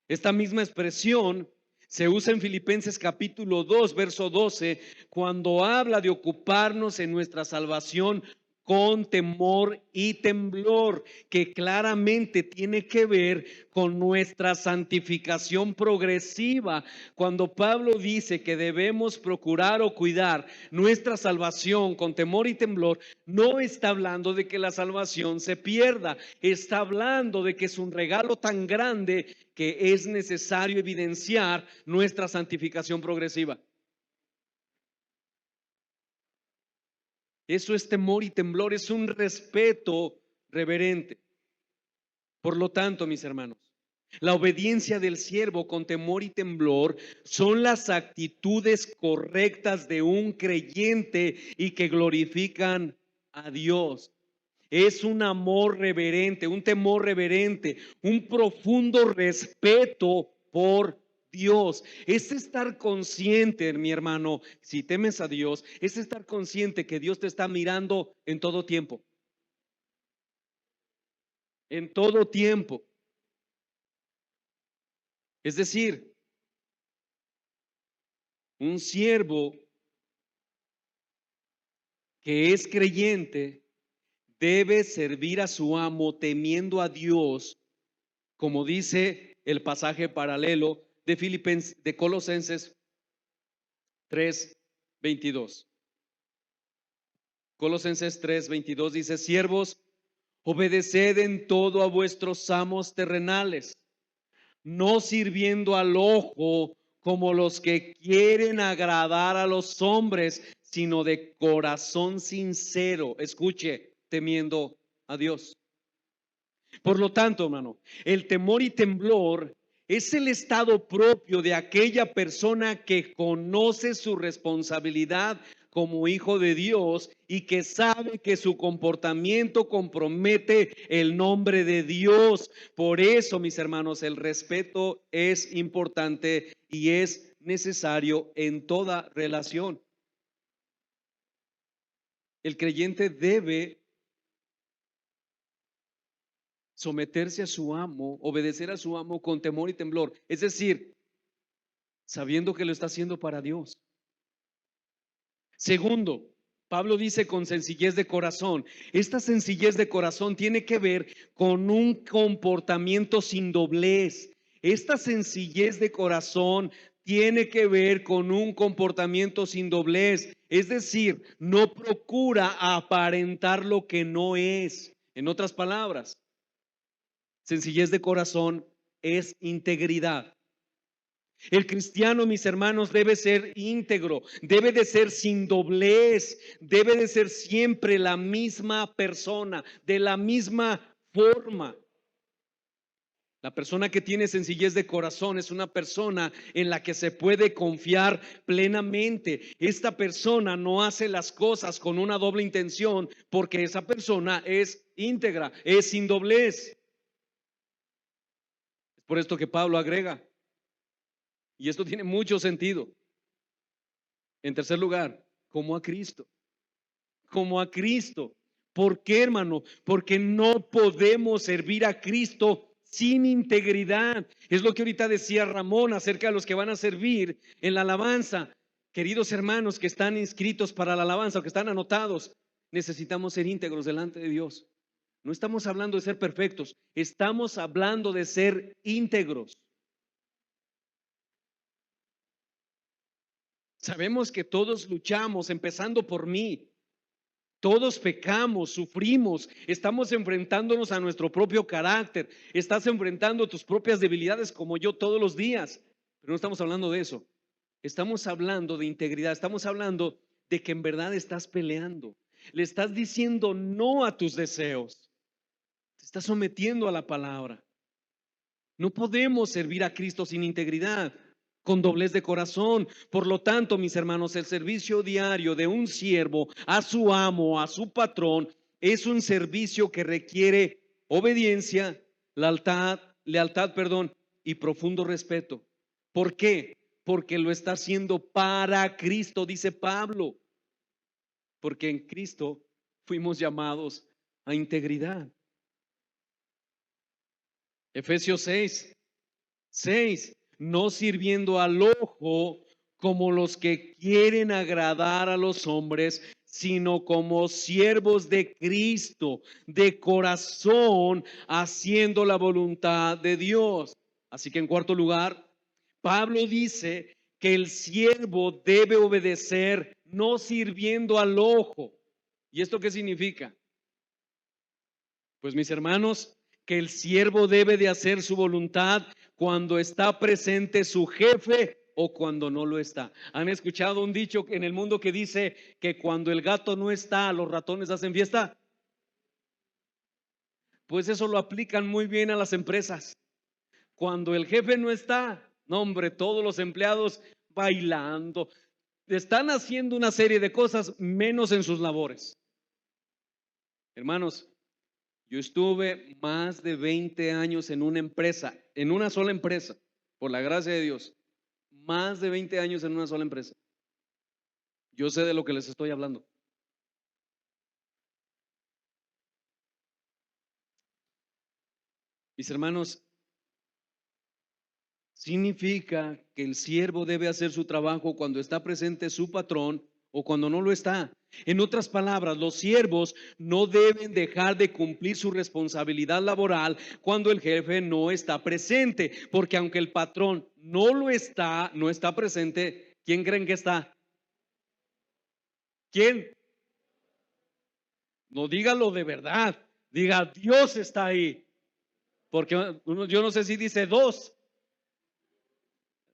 Esta misma expresión se usa en Filipenses capítulo 2, verso 12, cuando habla de ocuparnos en nuestra salvación con temor y temblor, que claramente tiene que ver con nuestra santificación progresiva. Cuando Pablo dice que debemos procurar o cuidar nuestra salvación con temor y temblor, no está hablando de que la salvación se pierda, está hablando de que es un regalo tan grande que es necesario evidenciar nuestra santificación progresiva. Eso es temor y temblor, es un respeto reverente. Por lo tanto, mis hermanos, la obediencia del siervo con temor y temblor son las actitudes correctas de un creyente y que glorifican a Dios. Es un amor reverente, un temor reverente, un profundo respeto por Dios. Es estar consciente, mi hermano, si temes a Dios, es estar consciente que Dios te está mirando en todo tiempo. En todo tiempo. Es decir, un siervo que es creyente debe servir a su amo temiendo a Dios, como dice el pasaje paralelo de Filipenses, de Colosenses 3:22. Colosenses 3:22 dice: siervos, obedeced en todo a vuestros amos terrenales, no sirviendo al ojo como los que quieren agradar a los hombres, sino de corazón sincero. Escuche, temiendo a Dios. Por lo tanto, hermano, el temor y temblor es el estado propio de aquella persona que conoce su responsabilidad como hijo de Dios y que sabe que su comportamiento compromete el nombre de Dios. Por eso, mis hermanos, el respeto es importante y es necesario en toda relación. El creyente debe someterse a su amo, obedecer a su amo con temor y temblor, es decir, sabiendo que lo está haciendo para Dios. Segundo, Pablo dice con sencillez de corazón. Esta sencillez de corazón tiene que ver con un comportamiento sin doblez. Esta sencillez de corazón tiene que ver con un comportamiento sin doblez. Es decir, no procura aparentar lo que no es. En otras palabras, sencillez de corazón es integridad. El cristiano, mis hermanos, debe ser íntegro, debe de ser sin doblez, debe de ser siempre la misma persona, de la misma forma. La persona que tiene sencillez de corazón es una persona en la que se puede confiar plenamente. Esta persona no hace las cosas con una doble intención porque esa persona es íntegra, es sin doblez. Es por esto que Pablo agrega, y esto tiene mucho sentido. En tercer lugar, como a Cristo. Como a Cristo. ¿Por qué, hermano? Porque no podemos servir a Cristo sin integridad. Es lo que ahorita decía Ramón acerca de los que van a servir en la alabanza. Queridos hermanos que están inscritos para la alabanza o que están anotados, necesitamos ser íntegros delante de Dios. No estamos hablando de ser perfectos, estamos hablando de ser íntegros. Sabemos que todos luchamos, empezando por mí. Todos pecamos, sufrimos, estamos enfrentándonos a nuestro propio carácter. Estás enfrentando tus propias debilidades como yo todos los días. Pero no estamos hablando de eso. Estamos hablando de integridad. Estamos hablando de que en verdad estás peleando. Le estás diciendo no a tus deseos. Te estás sometiendo a la palabra. No podemos servir a Cristo sin integridad. con doblez de corazón. Por lo tanto, mis hermanos, el servicio diario de un siervo a su amo, a su patrón, es un servicio que requiere obediencia, lealtad, y profundo respeto. ¿Por qué? Porque lo está haciendo para Cristo, dice Pablo. Porque en Cristo fuimos llamados a integridad. Efesios 6, no sirviendo al ojo como los que quieren agradar a los hombres, sino como siervos de Cristo, de corazón, haciendo la voluntad de Dios. Así que en cuarto lugar, Pablo dice que el siervo debe obedecer no sirviendo al ojo. ¿Y esto qué significa? Pues mis hermanos, que el siervo debe de hacer su voluntad cuando está presente su jefe o cuando no lo está. ¿Han escuchado un dicho en el mundo que dice que cuando el gato no está, los ratones hacen fiesta? Pues eso lo aplican muy bien a las empresas. Cuando el jefe no está, no hombre, todos los empleados bailando, están haciendo una serie de cosas menos en sus labores. Hermanos, yo estuve más de 20 años en una empresa, en una sola empresa, por la gracia de Dios, más de 20 años en una sola empresa. Yo sé de lo que les estoy hablando. Mis hermanos, significa que el siervo debe hacer su trabajo cuando está presente su patrón o cuando no lo está. En otras palabras, los siervos no deben dejar de cumplir su responsabilidad laboral cuando el jefe no está presente, porque aunque el patrón no está presente, ¿quién creen que está? ¿Quién? No, dígalo de verdad, diga Dios está ahí, porque yo no sé si dice dos.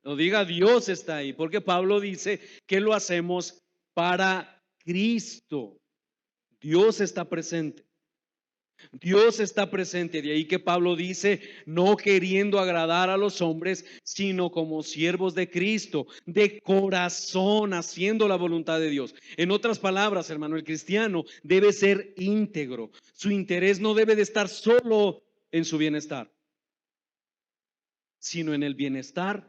No diga Dios está ahí, porque Pablo dice que lo hacemos para Cristo. Dios está presente. Dios está presente. De ahí que Pablo dice, no queriendo agradar a los hombres, sino como siervos de Cristo, de corazón, haciendo la voluntad de Dios. En otras palabras, hermano, el cristiano debe ser íntegro. Su interés no debe de estar solo en su bienestar, sino en el bienestar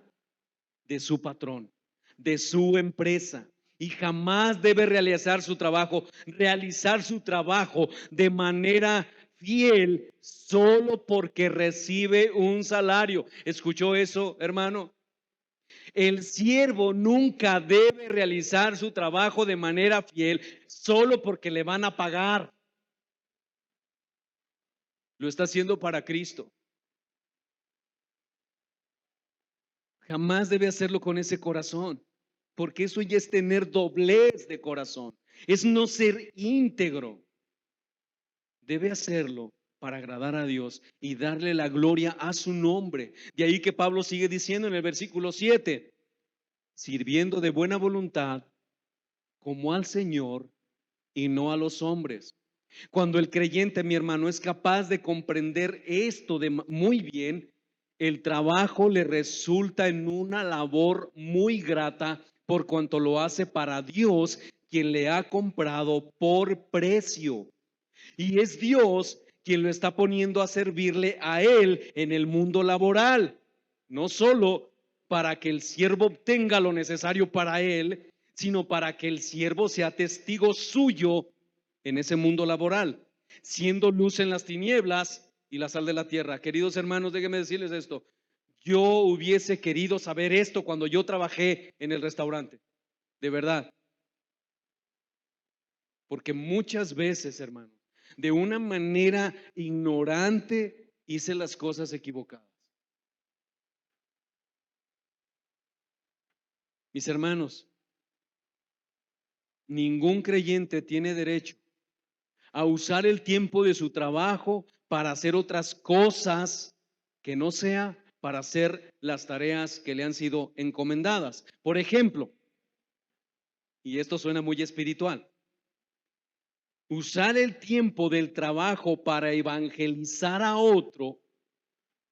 de su patrón, de su empresa. Y jamás debe realizar su trabajo de manera fiel solo porque recibe un salario. ¿Escuchó eso, hermano? El siervo nunca debe realizar su trabajo de manera fiel solo porque le van a pagar. Lo está haciendo para Cristo. Jamás debe hacerlo con ese corazón, porque eso ya es tener doblez de corazón, es no ser íntegro. Debe hacerlo para agradar a Dios y darle la gloria a su nombre. De ahí que Pablo sigue diciendo en el versículo 7, sirviendo de buena voluntad como al Señor y no a los hombres. Cuando el creyente, mi hermano, es capaz de comprender esto muy bien, el trabajo le resulta en una labor muy grata por cuanto lo hace para Dios, quien le ha comprado por precio. Y es Dios quien lo está poniendo a servirle a él en el mundo laboral, no solo para que el siervo obtenga lo necesario para él, sino para que el siervo sea testigo suyo en ese mundo laboral, siendo luz en las tinieblas y la sal de la tierra. Queridos hermanos, déjenme decirles esto. Yo hubiese querido saber esto cuando yo trabajé en el restaurante, de verdad. Porque muchas veces, hermanos, de una manera ignorante hice las cosas equivocadas. Mis hermanos, ningún creyente tiene derecho a usar el tiempo de su trabajo para hacer otras cosas que no sea para hacer las tareas que le han sido encomendadas. Por ejemplo, y esto suena muy espiritual, usar el tiempo del trabajo para evangelizar a otro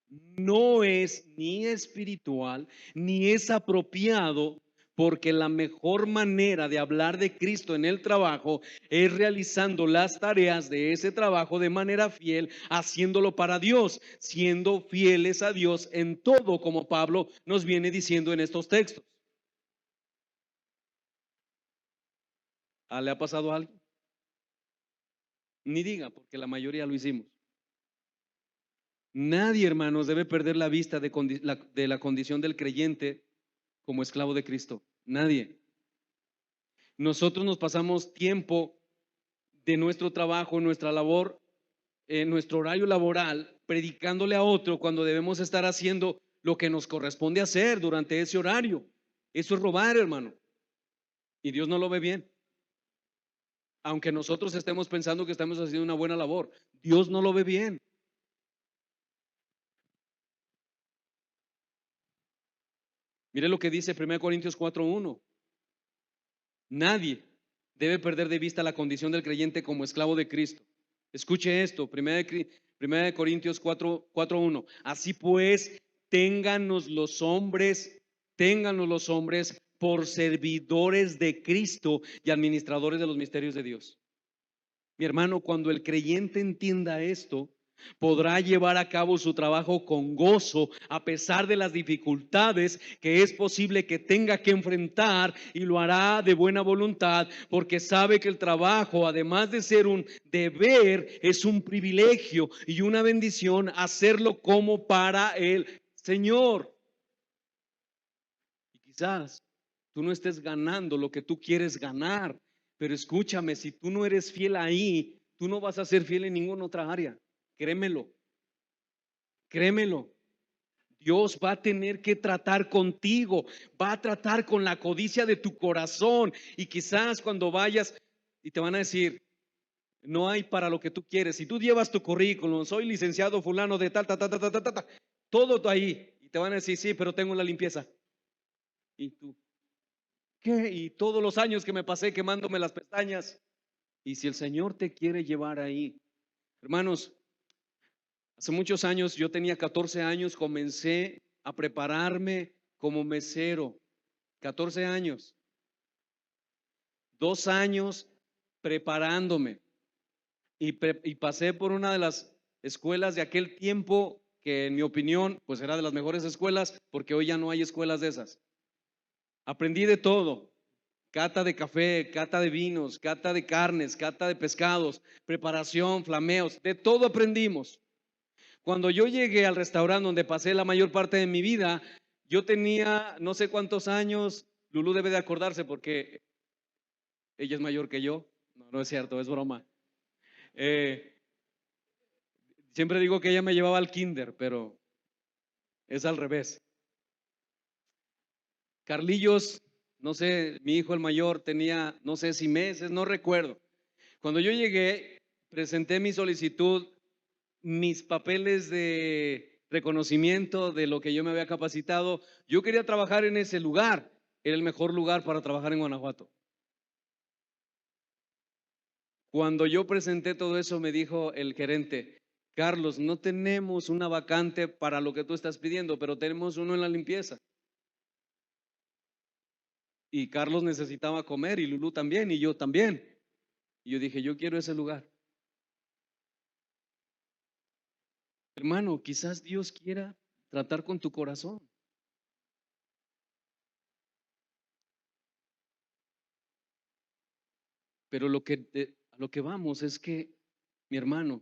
no es ni espiritual, ni es apropiado, porque la mejor manera de hablar de Cristo en el trabajo es realizando las tareas de ese trabajo de manera fiel, haciéndolo para Dios, siendo fieles a Dios en todo, como Pablo nos viene diciendo en estos textos. ¿Le ha pasado algo? Ni diga, porque la mayoría lo hicimos. Nadie, hermanos, debe perder la vista de la condición del creyente como esclavo de Cristo. Nadie. Nosotros nos pasamos tiempo de nuestro trabajo, nuestra labor, nuestro horario laboral, predicándole a otro cuando debemos estar haciendo lo que nos corresponde hacer durante ese horario. Eso es robar, hermano. Y Dios no lo ve bien. Aunque nosotros estemos pensando que estamos haciendo una buena labor, Dios no lo ve bien. Mire lo que dice 1 Corintios 4:1. Nadie debe perder de vista la condición del creyente como esclavo de Cristo. Escuche esto, 1 Corintios 4:1. Así pues, ténganos los hombres por servidores de Cristo y administradores de los misterios de Dios. Mi hermano, cuando el creyente entienda esto, podrá llevar a cabo su trabajo con gozo a pesar de las dificultades que es posible que tenga que enfrentar, y lo hará de buena voluntad porque sabe que el trabajo, además de ser un deber, es un privilegio y una bendición hacerlo como para el Señor. Y quizás tú no estés ganando lo que tú quieres ganar, pero escúchame, si tú no eres fiel ahí, tú no vas a ser fiel en ninguna otra área. Créemelo, créemelo. Dios va a tener que tratar contigo, va a tratar con la codicia de tu corazón. Y quizás cuando vayas y te van a decir, no hay para lo que tú quieres. Si tú llevas tu currículum, soy licenciado fulano de tal, todo ahí. Y te van a decir, sí, pero tengo la limpieza. Y tú, ¿qué? Y todos los años que me pasé quemándome las pestañas. Y si el Señor te quiere llevar ahí, hermanos, hace muchos años, yo tenía 14 años, comencé a prepararme como mesero. 14 años, 2 años preparándome. Y pasé por una de las escuelas de aquel tiempo, que en mi opinión, pues era de las mejores escuelas, porque hoy ya no hay escuelas de esas. Aprendí de todo: cata de café, cata de vinos, cata de carnes, cata de pescados, preparación, flameos, de todo aprendimos. Cuando yo llegué al restaurante donde pasé la mayor parte de mi vida, yo tenía no sé cuántos años. Lulú debe de acordarse porque ella es mayor que yo. No, no es cierto, es broma. Eh, Siempre digo que ella me llevaba al kinder, pero es al revés. Carlillos, no sé, mi hijo el mayor tenía, no sé si meses, no recuerdo. Cuando yo llegué, presenté mi solicitud, mis papeles de reconocimiento de lo que yo me había capacitado. Yo quería trabajar en ese lugar, era el mejor lugar para trabajar en Guanajuato. Cuando yo presenté todo eso, me dijo el gerente, Carlos, no tenemos una vacante para lo que tú estás pidiendo, pero tenemos uno en la limpieza. Y Carlos necesitaba comer, y Lulú también, y yo también. Y yo dije, yo quiero ese lugar. Hermano, quizás Dios quiera tratar con tu corazón. Pero a lo que vamos es que, mi hermano,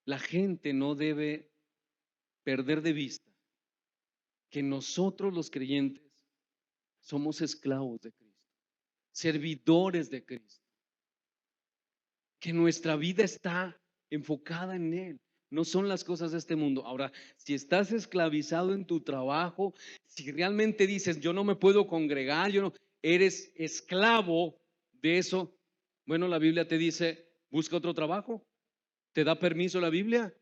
la gente no debe perder de vista que nosotros los creyentes somos esclavos de Cristo, servidores de Cristo, que nuestra vida está enfocada en Él. No son las cosas de este mundo. Ahora, si estás esclavizado en tu trabajo, si realmente dices, yo no me puedo congregar, yo no, eres esclavo de eso, bueno, la Biblia te dice, busca otro trabajo. ¿Te da permiso la Biblia?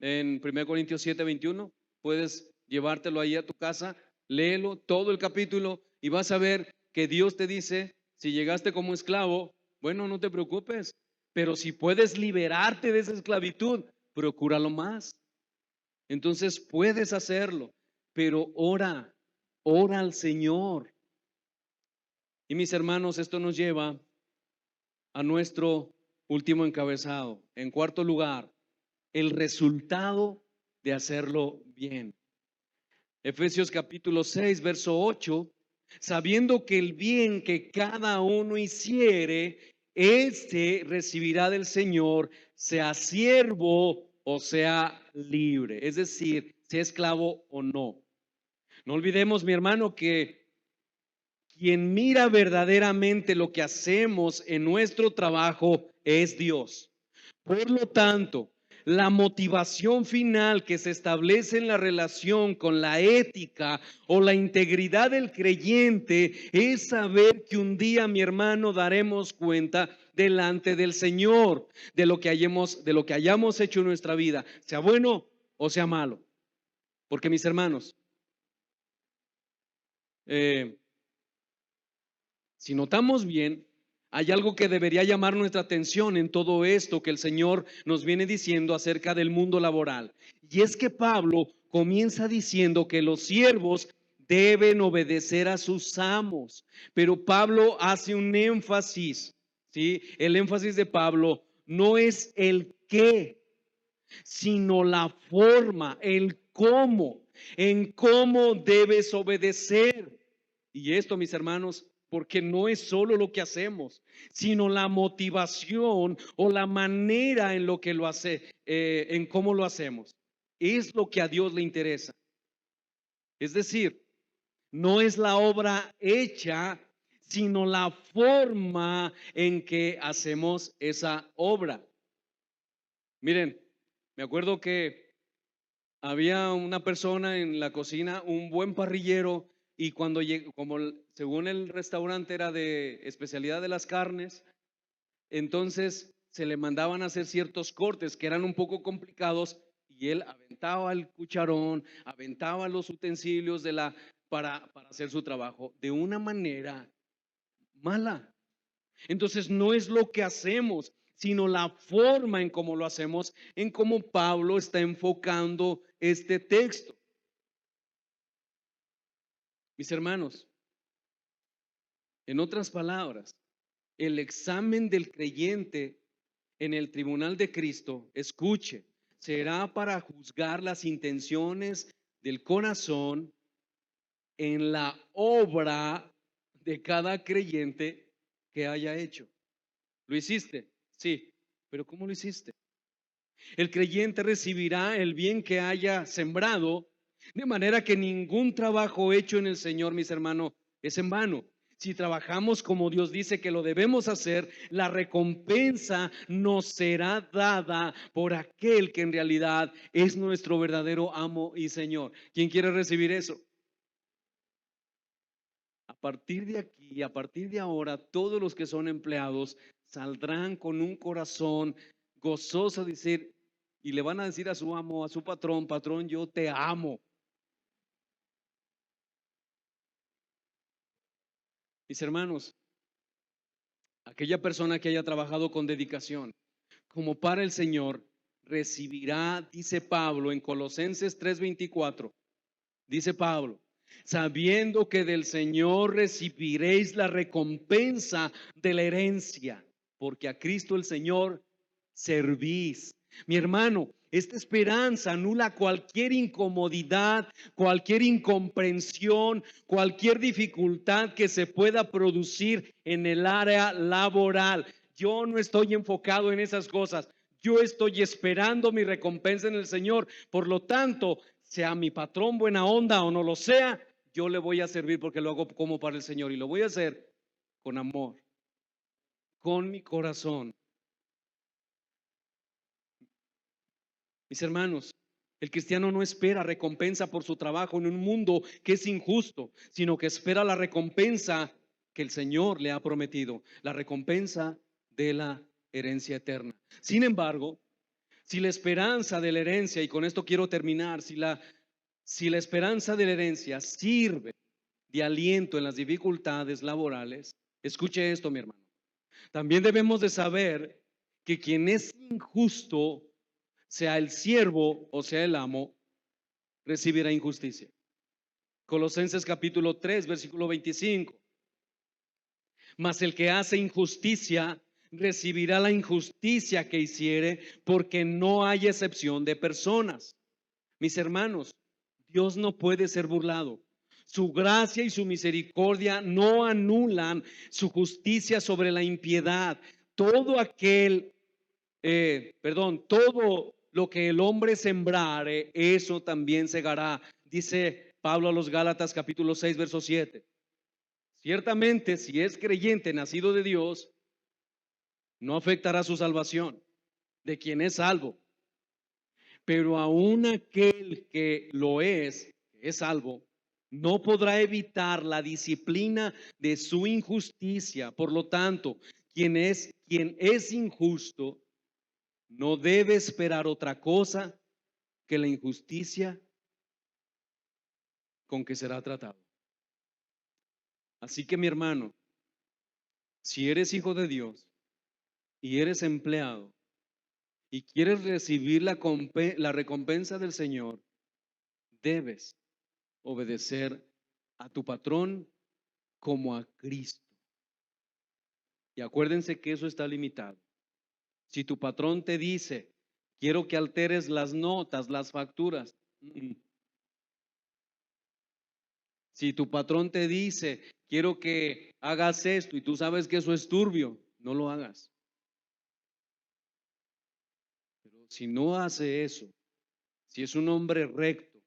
En 1 Corintios 7:21, puedes llevártelo ahí a tu casa, léelo todo el capítulo y vas a ver que Dios te dice, si llegaste como esclavo, bueno, no te preocupes, Pero si puedes liberarte de esa esclavitud, procúralo más. Entonces puedes hacerlo, pero ora al Señor. Y mis hermanos, esto nos lleva a nuestro último encabezado. En cuarto lugar, el resultado de hacerlo bien. Efesios capítulo 6, verso 8, sabiendo que el bien que cada uno hiciere, éste recibirá del Señor, sea siervo o sea libre, es decir, sea esclavo o no. No olvidemos, mi hermano, que quien mira verdaderamente lo que hacemos en nuestro trabajo es Dios. Por lo tanto, la motivación final que se establece en la relación con la ética o la integridad del creyente es saber que un día, mi hermano, daremos cuenta delante del Señor de lo que hayamos hecho en nuestra vida, sea bueno o sea malo. Porque, mis hermanos, si notamos bien, hay algo que debería llamar nuestra atención en todo esto que el Señor nos viene diciendo acerca del mundo laboral. Y es que Pablo comienza diciendo que los siervos deben obedecer a sus amos. Pero Pablo hace un énfasis, ¿sí? El énfasis de Pablo no es el qué, sino la forma, el cómo, en cómo debes obedecer. Y esto, mis hermanos, porque no es solo lo que hacemos, sino la motivación o la manera en lo que lo hace, en cómo lo hacemos. Es lo que a Dios le interesa. Es decir, no es la obra hecha, sino la forma en que hacemos esa obra. Miren, me acuerdo que había una persona en la cocina, un buen parrillero, y cuando llegó, como según el restaurante era de especialidad de las carnes, entonces se le mandaban a hacer ciertos cortes que eran un poco complicados y él aventaba el cucharón, aventaba los utensilios para hacer su trabajo de una manera mala. Entonces no es lo que hacemos, sino la forma en cómo lo hacemos, en cómo Pablo está enfocando este texto. Mis hermanos, en otras palabras, el examen del creyente en el tribunal de Cristo, escuche, será para juzgar las intenciones del corazón en la obra de cada creyente que haya hecho. ¿Lo hiciste? Sí, pero ¿cómo lo hiciste? El creyente recibirá el bien que haya sembrado, de manera que ningún trabajo hecho en el Señor, mis hermanos, es en vano. Si trabajamos como Dios dice que lo debemos hacer, la recompensa nos será dada por aquel que en realidad es nuestro verdadero amo y Señor. ¿Quién quiere recibir eso? A partir de aquí, a partir de ahora, todos los que son empleados saldrán con un corazón gozoso, decir, y le van a decir a su amo, a su patrón, patrón, yo te amo. Mis hermanos, aquella persona que haya trabajado con dedicación, como para el Señor, recibirá, dice Pablo en Colosenses 3:24, dice Pablo, sabiendo que del Señor recibiréis la recompensa de la herencia, porque a Cristo el Señor servís. Mi hermano, esta esperanza anula cualquier incomodidad, cualquier incomprensión, cualquier dificultad que se pueda producir en el área laboral. Yo no estoy enfocado en esas cosas. Yo estoy esperando mi recompensa en el Señor. Por lo tanto, sea mi patrón buena onda o no lo sea, yo le voy a servir porque lo hago como para el Señor y lo voy a hacer con amor, con mi corazón. Mis hermanos, el cristiano no espera recompensa por su trabajo en un mundo que es injusto, sino que espera la recompensa que el Señor le ha prometido, la recompensa de la herencia eterna. Sin embargo, si la esperanza de la herencia, y con esto quiero terminar, si la esperanza de la herencia sirve de aliento en las dificultades laborales, escuche esto, mi hermano. También debemos de saber que quien es injusto, sea el siervo o sea el amo, recibirá injusticia. Colosenses capítulo 3, versículo 25. Mas el que hace injusticia recibirá la injusticia que hiciere, porque no hay excepción de personas. Mis hermanos, Dios no puede ser burlado. Su gracia y su misericordia no anulan su justicia sobre la impiedad. Todo todo lo que el hombre sembrare, eso también segará. Dice Pablo a los Gálatas capítulo 6, verso 7. Ciertamente, si es creyente, nacido de Dios, no afectará su salvación, de quien es salvo. Pero aún aquel que lo es salvo, no podrá evitar la disciplina de su injusticia. Por lo tanto, quien es injusto no debe esperar otra cosa que la injusticia con que será tratado. Así que mi hermano, si eres hijo de Dios y eres empleado y quieres recibir la recompensa del Señor, debes obedecer a tu patrón como a Cristo. Y acuérdense que eso está limitado. Si tu patrón te dice, quiero que alteres las notas, las facturas. Si tu patrón te dice, quiero que hagas esto y tú sabes que eso es turbio, no lo hagas. Pero si no hace eso, si es un hombre recto,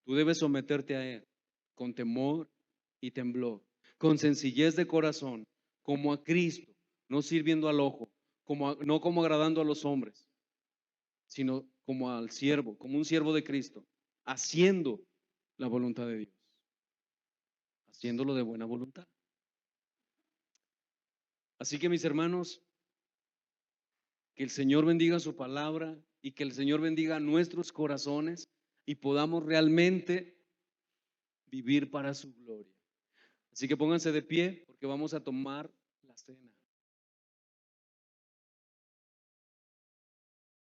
tú debes someterte a él con temor y temblor, con sencillez de corazón, como a Cristo, no sirviendo al ojo, no como agradando a los hombres, sino como al siervo, como un siervo de Cristo, haciendo la voluntad de Dios, haciéndolo de buena voluntad. Así que mis hermanos, que el Señor bendiga su palabra y que el Señor bendiga nuestros corazones y podamos realmente vivir para su gloria. Así que pónganse de pie porque vamos a tomar